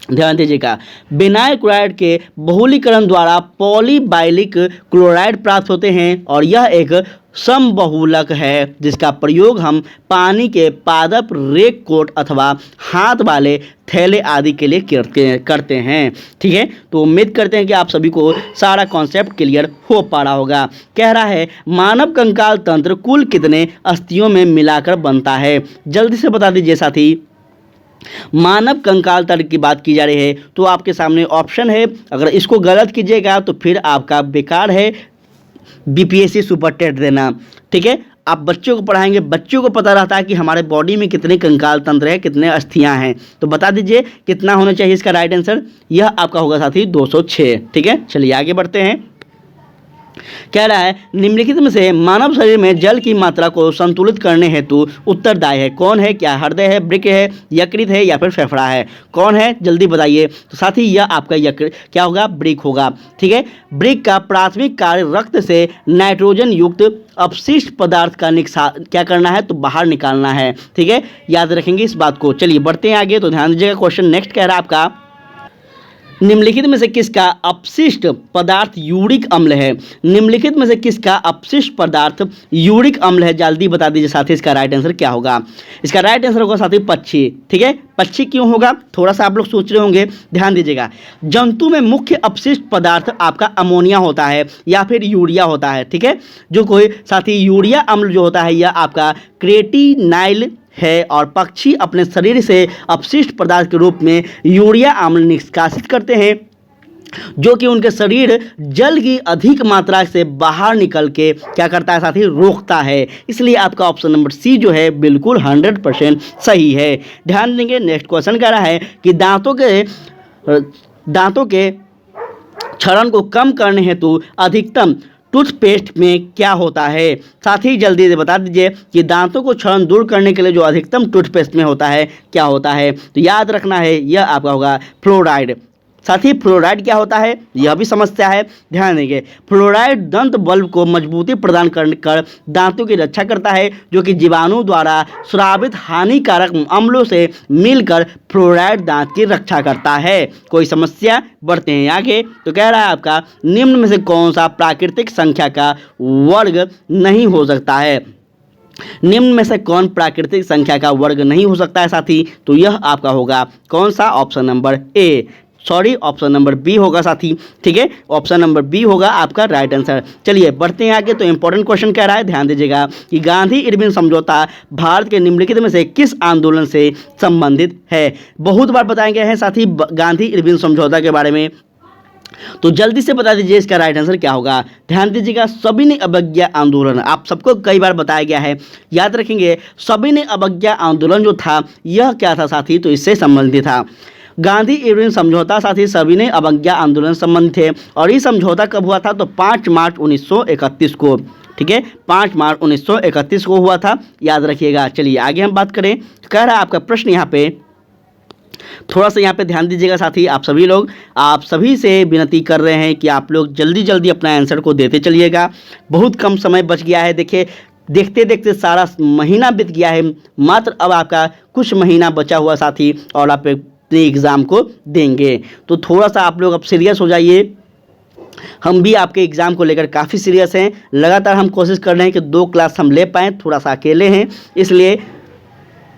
ध्यान दीजिएगा, विनाइल क्लोराइड के बहुलीकरण द्वारा पॉलीबाइलिक क्लोराइड प्राप्त होते हैं और यह एक समबहुलक है जिसका प्रयोग हम पानी के पादप, रेक कोट अथवा हाथ वाले थैले आदि के लिए करते हैं। ठीक है, तो उम्मीद करते हैं कि आप सभी को सारा कॉन्सेप्ट क्लियर हो पा रहा होगा। कह रहा है मानव कंकाल तंत्र कुल कितने अस्थियों में मिलाकर बनता है, जल्दी से बता दीजिए साथी। मानव कंकाल तंत्र की बात की जा रही है तो आपके सामने ऑप्शन है, अगर इसको गलत कीजिएगा तो फिर आपका बेकार है बीपीएससी सुपर टेट देना। ठीक है, आप बच्चों को पढ़ाएंगे, बच्चों को पता रहता है कि हमारे बॉडी में कितने कंकाल तंत्र है, कितने अस्थियां हैं, तो बता दीजिए कितना होना चाहिए इसका राइट आंसर। यह आपका होगा साथी 206। ठीक है, चलिए आगे बढ़ते हैं। कह रहा है निम्नलिखित में से मानव शरीर में जल की मात्रा को संतुलित करने हेतु उत्तरदायी है कौन है? क्या हृदय है, वृक्क है, यकृत है या फिर फेफड़ा है? कौन है जल्दी बताइए। तो साथी यह आपका यकृत क्या होगा? वृक्क होगा। ठीक है, वृक्क का प्राथमिक कार्य रक्त से नाइट्रोजन युक्त अपशिष्ट पदार्थ का क्या करना है? तो बाहर निकालना है। ठीक है, याद रखेंगे इस बात को। चलिए बढ़ते हैं आगे, तो ध्यान दीजिएगा। क्वेश्चन नेक्स्ट कह रहा है आपका निम्नलिखित में से किसका अपशिष्ट पदार्थ यूरिक अम्ल है? निम्नलिखित में से किसका अपशिष्ट पदार्थ यूरिक अम्ल है? जल्दी बता दीजिए साथी, इसका राइट आंसर क्या होगा? इसका राइट आंसर होगा साथी पक्षी। ठीक है, पक्षी क्यों होगा थोड़ा सा आप लोग सोच रहे होंगे, ध्यान दीजिएगा। जंतु में मुख्य अपशिष्ट पदार्थ आपका अमोनिया होता है या फिर यूरिया होता है। ठीक है, जो कोई साथी यूरिया अम्ल जो होता है यह आपका क्रेटिनाइल है और पक्षी अपने शरीर से अपशिष्ट पदार्थ के रूप में यूरिया अम्ल निष्कासित करते हैं जो कि उनके शरीर जल की अधिक मात्रा से बाहर निकल के क्या करता है साथी? रोकता है। इसलिए आपका ऑप्शन नंबर सी जो है बिल्कुल 100% सही है। ध्यान देंगे। नेक्स्ट क्वेश्चन कह रहा है कि दांतों के क्षरण को कम करने हेतु अधिकतम टूथपेस्ट में क्या होता है? साथ ही जल्दी से बता दीजिए कि दांतों को क्षरण दूर करने के लिए जो अधिकतम टूथपेस्ट में होता है क्या होता है? तो याद रखना है यह आपका होगा फ्लोराइड। साथ ही फ्लोराइड क्या होता है यह भी समस्या है, ध्यान देंगे। फ्लोराइड दंत बल्ब को मजबूती प्रदान कर दांतों की रक्षा करता है जो कि जीवाणु द्वारा स्रावित हानिकारक अम्लों से मिलकर फ्लोराइड दांत की रक्षा करता है। कोई समस्या? बढ़ते हैं आगे। तो कह रहा है आपका निम्न में से कौन सा प्राकृतिक संख्या का वर्ग नहीं हो सकता है? निम्न में से कौन प्राकृतिक संख्या का वर्ग नहीं हो सकता है साथी? तो यह आपका होगा कौन सा? Option number A, sorry option number B होगा साथी। ठीक है, ऑप्शन नंबर बी होगा आपका राइट आंसर। चलिए बढ़ते हैं आगे। तो इंपॉर्टेंट क्वेश्चन कह रहा है, ध्यान दीजिएगा कि गांधी इरविन समझौता भारत के निम्नलिखित में से किस आंदोलन से संबंधित है? बहुत बार बताए गए हैं साथी गांधी इरविन समझौता के बारे में, तो जल्दी से बता दीजिए इसका राइट आंसर क्या होगा। ध्यान दीजिएगा, सविनय अवज्ञा आंदोलन आप सबको कई बार बताया गया है, याद रखेंगे। सविनय अवज्ञा आंदोलन जो था यह क्या था साथी? तो इससे संबंधित था। गांधी इरविन समझौता साथी सविनय अवज्ञा आंदोलन संबंधित थे और ये समझौता कब हुआ था? तो 5 मार्च 1931 को। ठीक है, 5 मार्च 1931 को हुआ था, याद रखिएगा। चलिए आगे हम बात करें। कह रहा है आपका प्रश्न यहाँ पे थोड़ा सा यहाँ पे ध्यान दीजिएगा साथी, आप सभी लोग, आप सभी से विनती कर रहे हैं कि आप लोग जल्दी जल्दी अपना आंसर को देते चलिएगा। बहुत कम समय बच गया है, देखिए देखते देखते सारा महीना बीत गया है, मात्र अब आपका कुछ महीना बचा हुआ साथी और आप अपने एग्ज़ाम को देंगे। तो थोड़ा सा आप लोग अब सीरियस हो जाइए। हम भी आपके एग्ज़ाम को लेकर काफ़ी सीरियस हैं। लगातार हम कोशिश कर रहे हैं कि 2 क्लास हम ले पाएँ, थोड़ा सा अकेले हैं इसलिए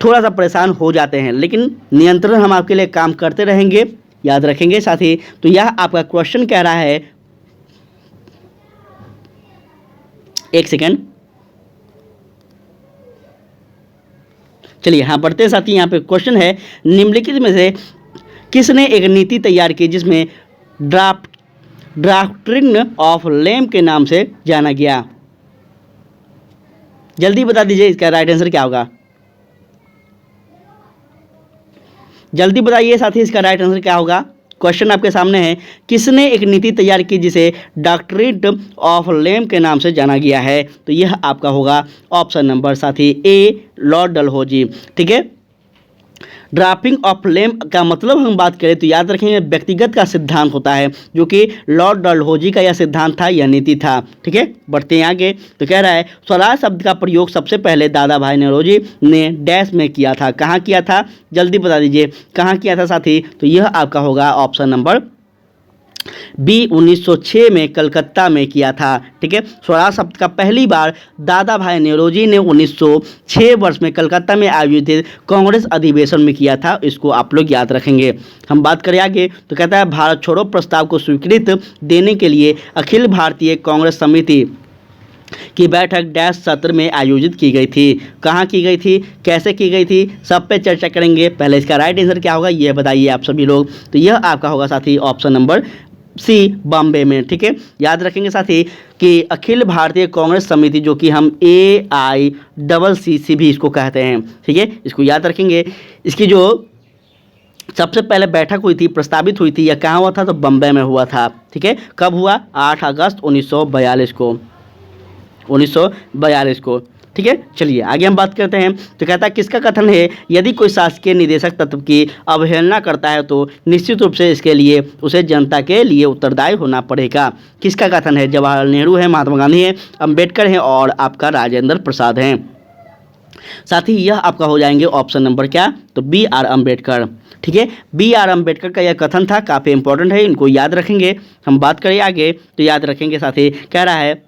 थोड़ा सा परेशान हो जाते हैं, लेकिन नियंत्रण हम आपके लिए काम करते रहेंगे, याद रखेंगे साथी। तो यह आपका क्वेश्चन कह रहा है, एक सेकेंड, चलिए यहाँ पढ़ते हैं साथी। यहाँ पे क्वेश्चन है निम्नलिखित में से किसने एक नीति तैयार की जिसमें डॉक्ट्रिन ऑफ लेम के नाम से जाना गया? जल्दी बता दीजिए इसका राइट आंसर क्या होगा? जल्दी बताइए साथी इसका राइट आंसर क्या होगा। क्वेश्चन आपके सामने है, किसने एक नीति तैयार की जिसे डॉक्ट्रिन ऑफ लेम के नाम से जाना गया है? तो यह आपका होगा ऑप्शन नंबर साथी ए, लॉर्ड डलहौजी। ठीक है, ड्राफ्टिंग ऑफ लेम का मतलब हम बात करें तो याद रखेंगे व्यक्तिगत का सिद्धांत होता है, जो कि लॉर्ड डलहौजी का यह सिद्धांत था, यह नीति था। ठीक है, बढ़ते हैं आगे। तो कह रहा है स्वराज शब्द का प्रयोग सबसे पहले दादा भाई नौरोजी ने डैश में किया था। कहाँ किया था, जल्दी बता दीजिए कहाँ किया था साथी। तो यह आपका होगा ऑप्शन नंबर बी 1906 में कलकत्ता में किया था। ठीक है, स्वराज शब्द का पहली बार दादा भाई नौरोजी ने 1906 वर्ष में कलकत्ता में आयोजित कांग्रेस अधिवेशन में किया था। इसको आप लोग याद रखेंगे। हम बात करें आगे तो कहता है भारत छोड़ो प्रस्ताव को स्वीकृति देने के लिए अखिल भारतीय कांग्रेस समिति की बैठक डैश सत्र में आयोजित की गई थी। कहाँ की गई थी, कैसे की गई थी, सब पे चर्चा करेंगे। पहले इसका राइट आंसर क्या होगा ये बताइए आप सभी लोग। तो यह आपका होगा साथी ऑप्शन नंबर सी, बॉम्बे में। ठीक है, याद रखेंगे साथी कि अखिल भारतीय कांग्रेस समिति, जो कि हम AICC भी इसको कहते हैं। ठीक है, इसको याद रखेंगे। इसकी जो सबसे पहले बैठक हुई थी, प्रस्तावित हुई थी, यह कहाँ हुआ था, तो बम्बई में हुआ था। ठीक है, कब हुआ, 8 अगस्त 1942 को, 1942 को। ठीक है, चलिए आगे हम बात करते हैं। तो कहता है किसका कथन है, यदि कोई शासकीय निदेशक तत्व की अवहेलना करता है तो निश्चित रूप से इसके लिए उसे जनता के लिए उत्तरदायी होना पड़ेगा। किसका कथन है, जवाहरलाल नेहरू है, महात्मा गांधी है, अंबेडकर हैं और आपका राजेंद्र प्रसाद हैं। साथ ही यह आपका हो जाएंगे ऑप्शन नंबर क्या, तो BR अम्बेडकर। ठीक है, BR अम्बेडकर का यह कथन था, काफ़ी इंपॉर्टेंट है, इनको याद रखेंगे। हम बात करें आगे तो याद रखेंगे। साथ ही कह रहा है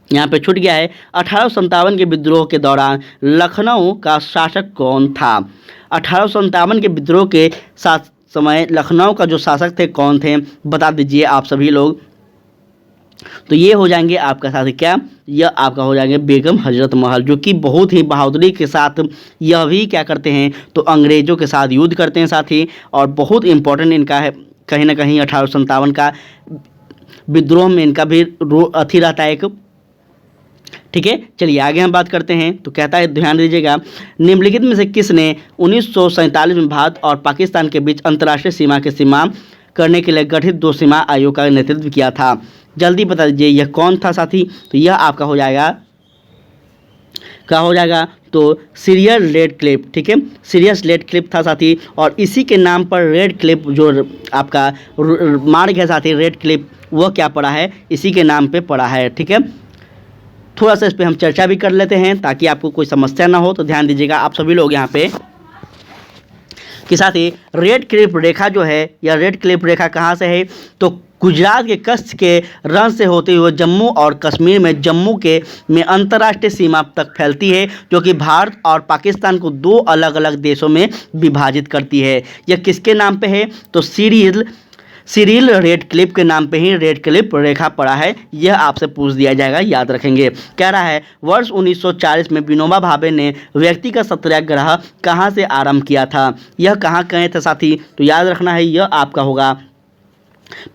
यहाँ पे छूट गया है, 1857 के विद्रोह के दौरान लखनऊ का शासक कौन था। 1857 के विद्रोह के साथ समय लखनऊ का जो शासक थे कौन थे, बता दीजिए आप सभी लोग। तो ये हो जाएंगे आपका साथ क्या, यह आपका हो जाएंगे बेगम हजरत महल, जो कि बहुत ही बहादुरी के साथ यह भी क्या करते हैं, तो अंग्रेज़ों के साथ युद्ध करते हैं साथी। और बहुत इंपॉर्टेंट इनका है, कहीं ना कहीं 1857 का विद्रोह में इनका भी अथी रहता है एक। ठीक है, चलिए आगे हम बात करते हैं। तो कहता है ध्यान दीजिएगा, निम्नलिखित में से किसने 1947 में भारत और पाकिस्तान के बीच अंतर्राष्ट्रीय सीमा के सीमा करने के लिए गठित 2 सीमा आयोग का नेतृत्व किया था। जल्दी बता दीजिए यह कौन था साथी। तो यह आपका हो जाएगा, क्या हो जाएगा, तो सीरियल रेड क्लिफ। ठीक है, सीरियस रेड क्लिफ था साथी, और इसी के नाम पर रेड क्लिफ जो आपका मार्ग है साथी, रेड क्लिफ, वह क्या पड़ा है, इसी के नाम पे पड़ा है। ठीक है, थोड़ा सा इस पर हम चर्चा भी कर लेते हैं ताकि आपको कोई समस्या ना हो। तो ध्यान दीजिएगा आप सभी लोग यहाँ पे कि साथ ही रेड क्लिफ रेखा जो है, यह रेड क्लिफ रेखा कहाँ से है, तो गुजरात के कच्छ के रण से होते हुए जम्मू और कश्मीर में में अंतर्राष्ट्रीय सीमा तक फैलती है, जो कि भारत और पाकिस्तान को 2 अलग अलग देशों में विभाजित करती है। यह किसके नाम पे है, तो सिरिल रेड क्लिफ के नाम पे ही रेड क्लिफ रेखा पड़ा है। यह आपसे पूछ दिया जाएगा, याद रखेंगे। कह रहा है वर्ष 1940 में विनोबा भावे ने व्यक्तिगत सत्याग्रह कहाँ से आरंभ किया था। यह कहाँ कहे थे साथी, तो याद रखना है, यह आपका होगा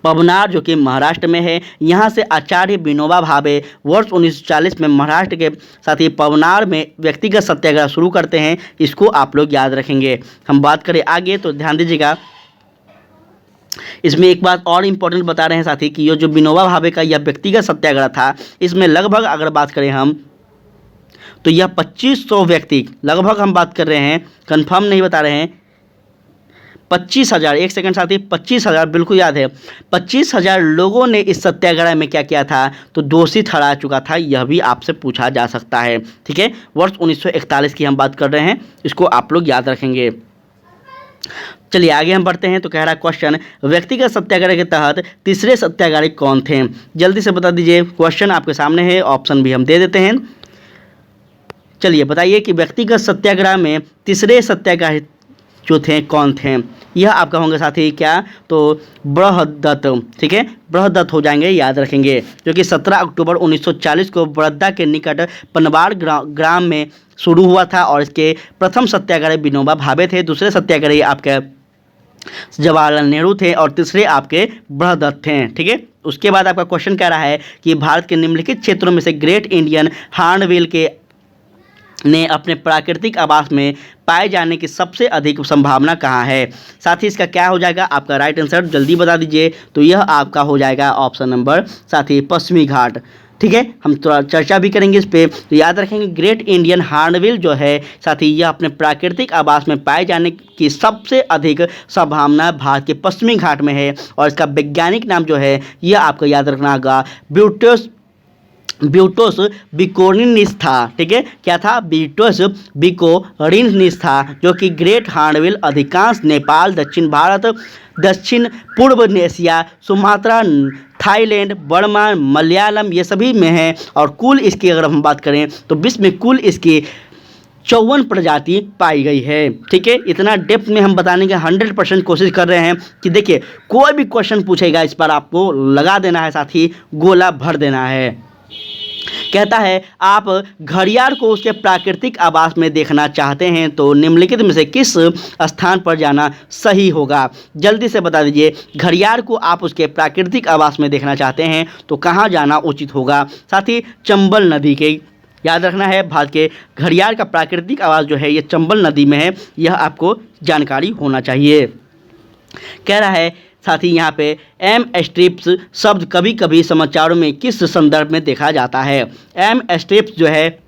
पवनार, जो कि महाराष्ट्र में है। यहाँ से आचार्य विनोबा भावे वर्ष 1940 में महाराष्ट्र के साथ ही पवनार में व्यक्तिगत सत्याग्रह शुरू करते हैं। इसको आप लोग याद रखेंगे। हम बात करें आगे तो ध्यान दीजिएगा, इसमें एक बात और इम्पोर्टेंट बता रहे हैं साथी कि ये जो विनोबा भावे का यह व्यक्तिगत सत्याग्रह था, इसमें लगभग अगर बात करें हम तो यह 2500 व्यक्ति, लगभग हम बात कर रहे हैं, कंफर्म नहीं बता रहे हैं, 25,000, एक सेकंड साथी, 25,000 बिल्कुल याद है, 25,000 लोगों ने इस सत्याग्रह में क्या किया था, तो दोषी ठहरा चुका था। यह भी आपसे पूछा जा सकता है। ठीक है, वर्ष 1941 की हम बात कर रहे हैं, इसको आप लोग याद रखेंगे। चलिए आगे हम बढ़ते हैं। तो कह रहा है क्वेश्चन, व्यक्तिगत सत्याग्रह के तहत तीसरे सत्याग्रही कौन थे। जल्दी से बता दीजिए, क्वेश्चन आपके सामने है, ऑप्शन भी हम दे देते हैं। चलिए बताइए कि व्यक्तिगत सत्याग्रह में तीसरे सत्याग्रही जो थे कौन थे। यह आपका होंगे साथी क्या, तो बृहदत्त। ठीक है, बृहदत्त हो जाएंगे, याद रखेंगे, जो कि 17 अक्टूबर 1940 को बड़ौदा के निकट पनवाड़ ग्राम में शुरू हुआ था। और इसके प्रथम सत्याग्रही विनोबा भावे थे, दूसरे सत्याग्रही आपके जवाहरलाल नेहरू थे और तीसरे आपके बृहदत्त थे। ठीक है, उसके बाद आपका क्वेश्चन कह रहा है कि भारत के निम्नलिखित क्षेत्रों में से ग्रेट इंडियन हॉर्नबिल के ने अपने प्राकृतिक आवास में पाए जाने की सबसे अधिक संभावना कहाँ है। साथ ही इसका क्या हो जाएगा आपका राइट आंसर, जल्दी बता दीजिए। तो यह आपका हो जाएगा ऑप्शन नंबर साथ ही पश्चिमी घाट। ठीक है, हम थोड़ा चर्चा भी करेंगे इस पे। तो याद रखेंगे ग्रेट इंडियन हॉर्नबिल जो है साथ ही यह अपने प्राकृतिक आवास में पाए जाने की सबसे अधिक संभावना भारत के पश्चिमी घाट में है और इसका वैज्ञानिक नाम जो है यह आपको याद रखना होगा ब्यूटोस बिकोरिनिस था। ठीक है, क्या था? ब्यूटोस बिकोरिनिस था, जो कि ग्रेट हॉर्नबिल अधिकांश नेपाल, दक्षिण भारत, दक्षिण पूर्व Asia, Sumatra, Thailand, Burma, Malayalam ये सभी में है। और कुल इसकी अगर हम बात करें तो विश्व में कुल इसकी 54 प्रजाति पाई गई है। ठीक है, इतना डेप्थ में हम बताने के 100% कोशिश कर रहे हैं कि देखिए कोई भी क्वेश्चन पूछेगा इस पर आपको लगा देना है, साथ ही गोला भर देना है। कहता है आप घड़ियाल को उसके प्राकृतिक आवास में देखना चाहते हैं तो निम्नलिखित में से किस स्थान पर जाना सही होगा? जल्दी से बता दीजिए, घड़ियाल को आप उसके प्राकृतिक आवास में देखना चाहते हैं तो कहाँ जाना उचित होगा? साथ ही चंबल नदी के, याद रखना है भारत के घड़ियाल का प्राकृतिक आवास जो है ये चंबल नदी में है, यह आपको जानकारी होना चाहिए। कह रहा है साथ ही यहाँ पे एम स्ट्रिप्स शब्द कभी कभी समाचारों में किस संदर्भ में देखा जाता है? एम स्ट्रिप्स जो है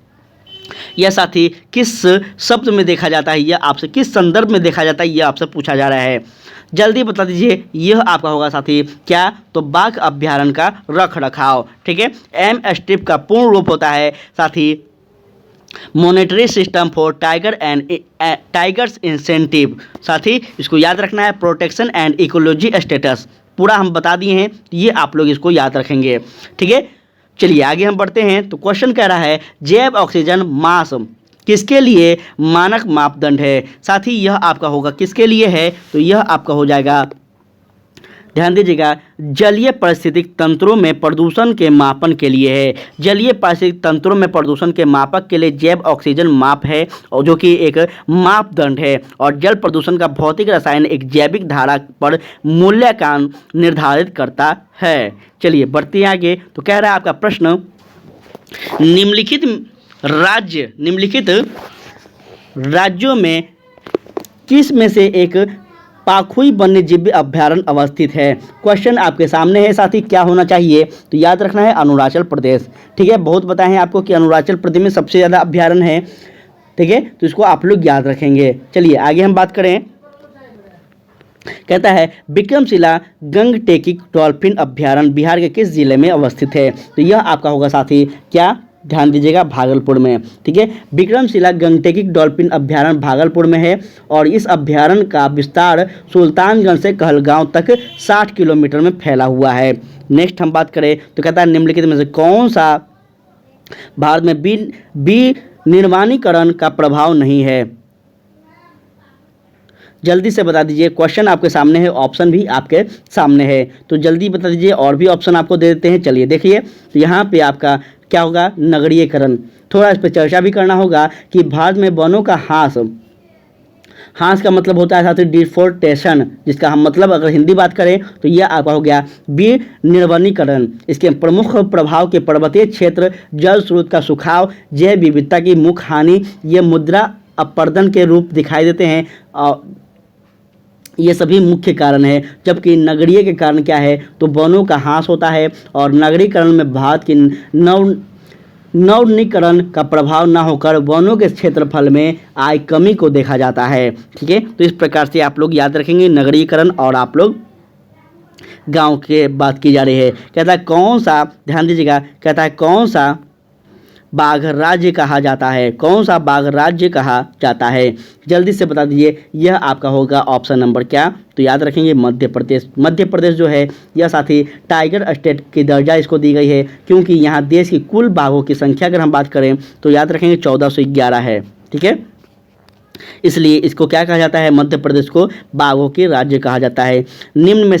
यह साथी किस शब्द में देखा जाता है, यह आपसे किस संदर्भ में देखा जाता है, यह आपसे पूछा जा रहा है। जल्दी बता दीजिए, यह आपका होगा साथी क्या? तो बाघ अभ्यारण्य का रख रखाव। ठीक है, एम स्ट्रिप का पूर्ण रूप होता है साथी monetary system for tiger and tigers incentive. साथ ही इसको याद रखना है प्रोटेक्शन एंड इकोलॉजी स्टेटस, पूरा हम बता दिए हैं, ये आप लोग इसको याद रखेंगे। ठीक है, चलिए आगे हम बढ़ते हैं। तो क्वेश्चन कह रहा है जैव ऑक्सीजन मास किसके लिए मानक मापदंड है? साथ ही यह आपका होगा किसके लिए है? तो यह आपका हो जाएगा, ध्यान दीजिएगा, जलीय पारिस्थितिक तंत्रों में प्रदूषण के मापन के लिए है। जलीय पारिस्थितिक तंत्रों में प्रदूषण के मापक के लिए जैव ऑक्सीजन माप है और जो कि एक मापदंड है और जल प्रदूषण का भौतिक रसायन एक जैविक धारा पर मूल्यांकन निर्धारित करता है। चलिए बढ़ते हैं आगे। तो कह रहा है आपका प्रश्न, निम्नलिखित राज्यों में किस में से एक पाखुई वन्यजीव अभ्यारण्य अवस्थित है? क्वेश्चन आपके सामने है साथी, क्या होना चाहिए? तो याद रखना है अरुणाचल प्रदेश। ठीक है, बहुत बताए हैं आपको कि अरुणाचल प्रदेश में सबसे ज़्यादा अभ्यारण्य है। ठीक है, तो इसको आप लोग याद रखेंगे। चलिए आगे हम बात करें। कहता है विक्रमशिला गंगटेकिक डॉल्फिन अभ्यारण्य बिहार के किस जिले में अवस्थित है? तो यह आपका होगा साथी क्या? ध्यान दीजिएगा, भागलपुर में। ठीक है, विक्रमशिला गंगटेकिक डॉल्फिन अभ्यारण्य भागलपुर में है और इस अभ्यारण्य का विस्तार सुल्तानगंज से कहलगांव तक 60 किलोमीटर में फैला हुआ है। नेक्स्ट हम बात करें तो कहता है निम्नलिखित में से कौन सा भारत में विनिर्माणीकरण का प्रभाव नहीं है? जल्दी से बता दीजिए, क्वेश्चन आपके सामने है, ऑप्शन भी आपके सामने है, तो जल्दी बता दीजिए। और भी ऑप्शन आपको दे देते हैं। चलिए देखिए, तो यहाँ पे आपका क्या होगा? नगरीयकरण। थोड़ा इस पर चर्चा भी करना होगा कि भारत में वनों का ह्रास का मतलब होता है साथी डिफोर्टेशन, जिसका हम मतलब अगर हिंदी बात करें तो यह आपका हो गया विनिर्वनीकरण। इसके प्रमुख प्रभाव के पर्वतीय क्षेत्र, जल स्रोत का सुखाव, जैव विविधता की मुख्य हानि, ये मुद्रा अपरदन के रूप दिखाई देते हैं और ये सभी मुख्य कारण है। जबकि नगरीय के कारण क्या है? तो वनों का ह्रास होता है और नगरीकरण में भारत की नवीनीकरण का प्रभाव न होकर वनों के क्षेत्रफल में आय कमी को देखा जाता है। ठीक है, तो इस प्रकार से आप लोग याद रखेंगे नगरीकरण और आप लोग गांव के बात की जा रही है। कहता है कौन सा, ध्यान दीजिएगा, कहता है कौन सा बाघ राज्य कहा जाता है? कौन सा बाघ राज्य कहा जाता है? जल्दी से बता दीजिए। यह आपका होगा ऑप्शन नंबर क्या? तो याद रखेंगे मध्य प्रदेश। मध्य प्रदेश जो है यह साथी टाइगर स्टेट की दर्जा इसको दी गई है क्योंकि यहाँ देश की कुल बाघों की संख्या अगर हम बात करें तो याद रखेंगे 1411 है। ठीक है, इसलिए इसको क्या कहा जाता है? मध्य प्रदेश को बाघों के राज्य कहा जाता है। निम्न में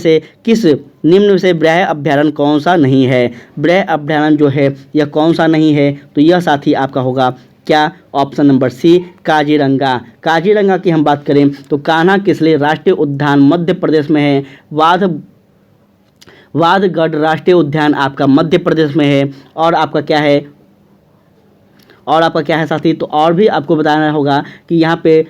से ब्रह अभ्यारण्य कौन सा नहीं है? ब्रह अभ्यारण्य जो है यह कौन सा नहीं है? तो यह साथी आपका होगा क्या? Option number C, Kaziranga. Kaziranga की हम बात करें तो कान्हा किसली राष्ट्रीय उद्यान मध्य प्रदेश में है। वादगढ़ राष्ट्रीय उद्यान आपका मध्य प्रदेश में है और आपका क्या है? और आपका क्या है साथी, तो और भी आपको बताना होगा कि यहाँ पे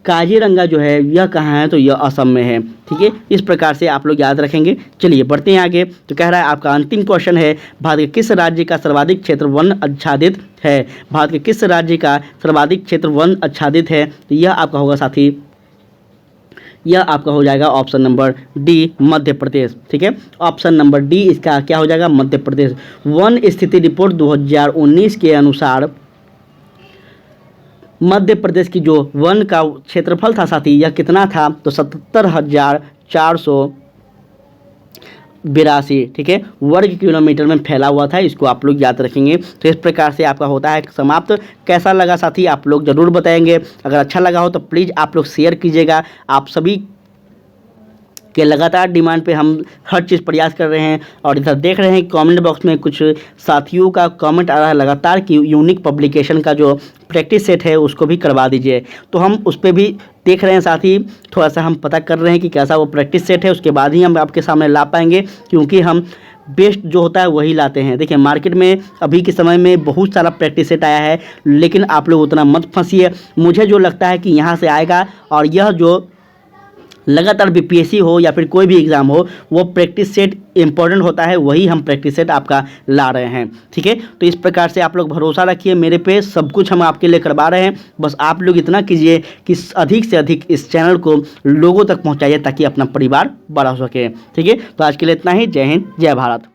काजीरंगा जो है यह कहाँ है, तो यह असम में है। ठीक है, इस प्रकार से आप लोग याद रखेंगे। चलिए बढ़ते हैं आगे। तो कह रहा है आपका अंतिम क्वेश्चन है, भारत के किस राज्य का सर्वाधिक क्षेत्र वन आच्छादित है? भारत के किस राज्य का सर्वाधिक क्षेत्र वन आच्छादित है? तो यह आपका होगा साथी, यह आपका हो जाएगा option number D, Madhya Pradesh. ठीक है, ऑप्शन नंबर डी इसका क्या हो जाएगा, मध्य प्रदेश। वन स्थिति रिपोर्ट 2019 के अनुसार मध्य प्रदेश की जो वन का क्षेत्रफल था साथी, यह कितना था, तो 77,482, ठीक है, वर्ग किलोमीटर में फैला हुआ था। इसको आप लोग याद रखेंगे। तो इस प्रकार से आपका होता है समाप्त। कैसा लगा साथी आप लोग ज़रूर बताएंगे। अगर अच्छा लगा हो तो प्लीज़ आप लोग शेयर कीजिएगा। आप सभी के लगातार डिमांड पे हम हर चीज़ प्रयास कर रहे हैं। और इधर देख रहे हैं कमेंट बॉक्स में कुछ साथियों का कमेंट आ रहा है लगातार कि यूनिक पब्लिकेशन का जो प्रैक्टिस सेट है उसको भी करवा दीजिए। तो हम उस पर भी देख रहे हैं साथी, थोड़ा सा हम पता कर रहे हैं कि कैसा वो प्रैक्टिस सेट है, उसके बाद ही हम आपके सामने ला पाएंगे, क्योंकि हम बेस्ट जो होता है वही लाते हैं। देखिए मार्केट में अभी के समय में बहुत सारा प्रैक्टिस सेट आया है, लेकिन आप लोग उतना मत फंसिए। मुझे जो लगता है कि यहाँ से आएगा, और यह जो लगातार बीपीएससी हो या फिर कोई भी एग्ज़ाम हो, वो प्रैक्टिस सेट इंपॉर्टेंट होता है, वही हम प्रैक्टिस सेट आपका ला रहे हैं। ठीक है, तो इस प्रकार से आप लोग भरोसा रखिए मेरे पे, सब कुछ हम आपके लिए करवा रहे हैं। बस आप लोग इतना कीजिए कि अधिक से अधिक इस चैनल को लोगों तक पहुंचाइए, ताकि अपना परिवार बड़ा हो सके। ठीक है, तो आज के लिए इतना ही। जय हिंद, जय भारत।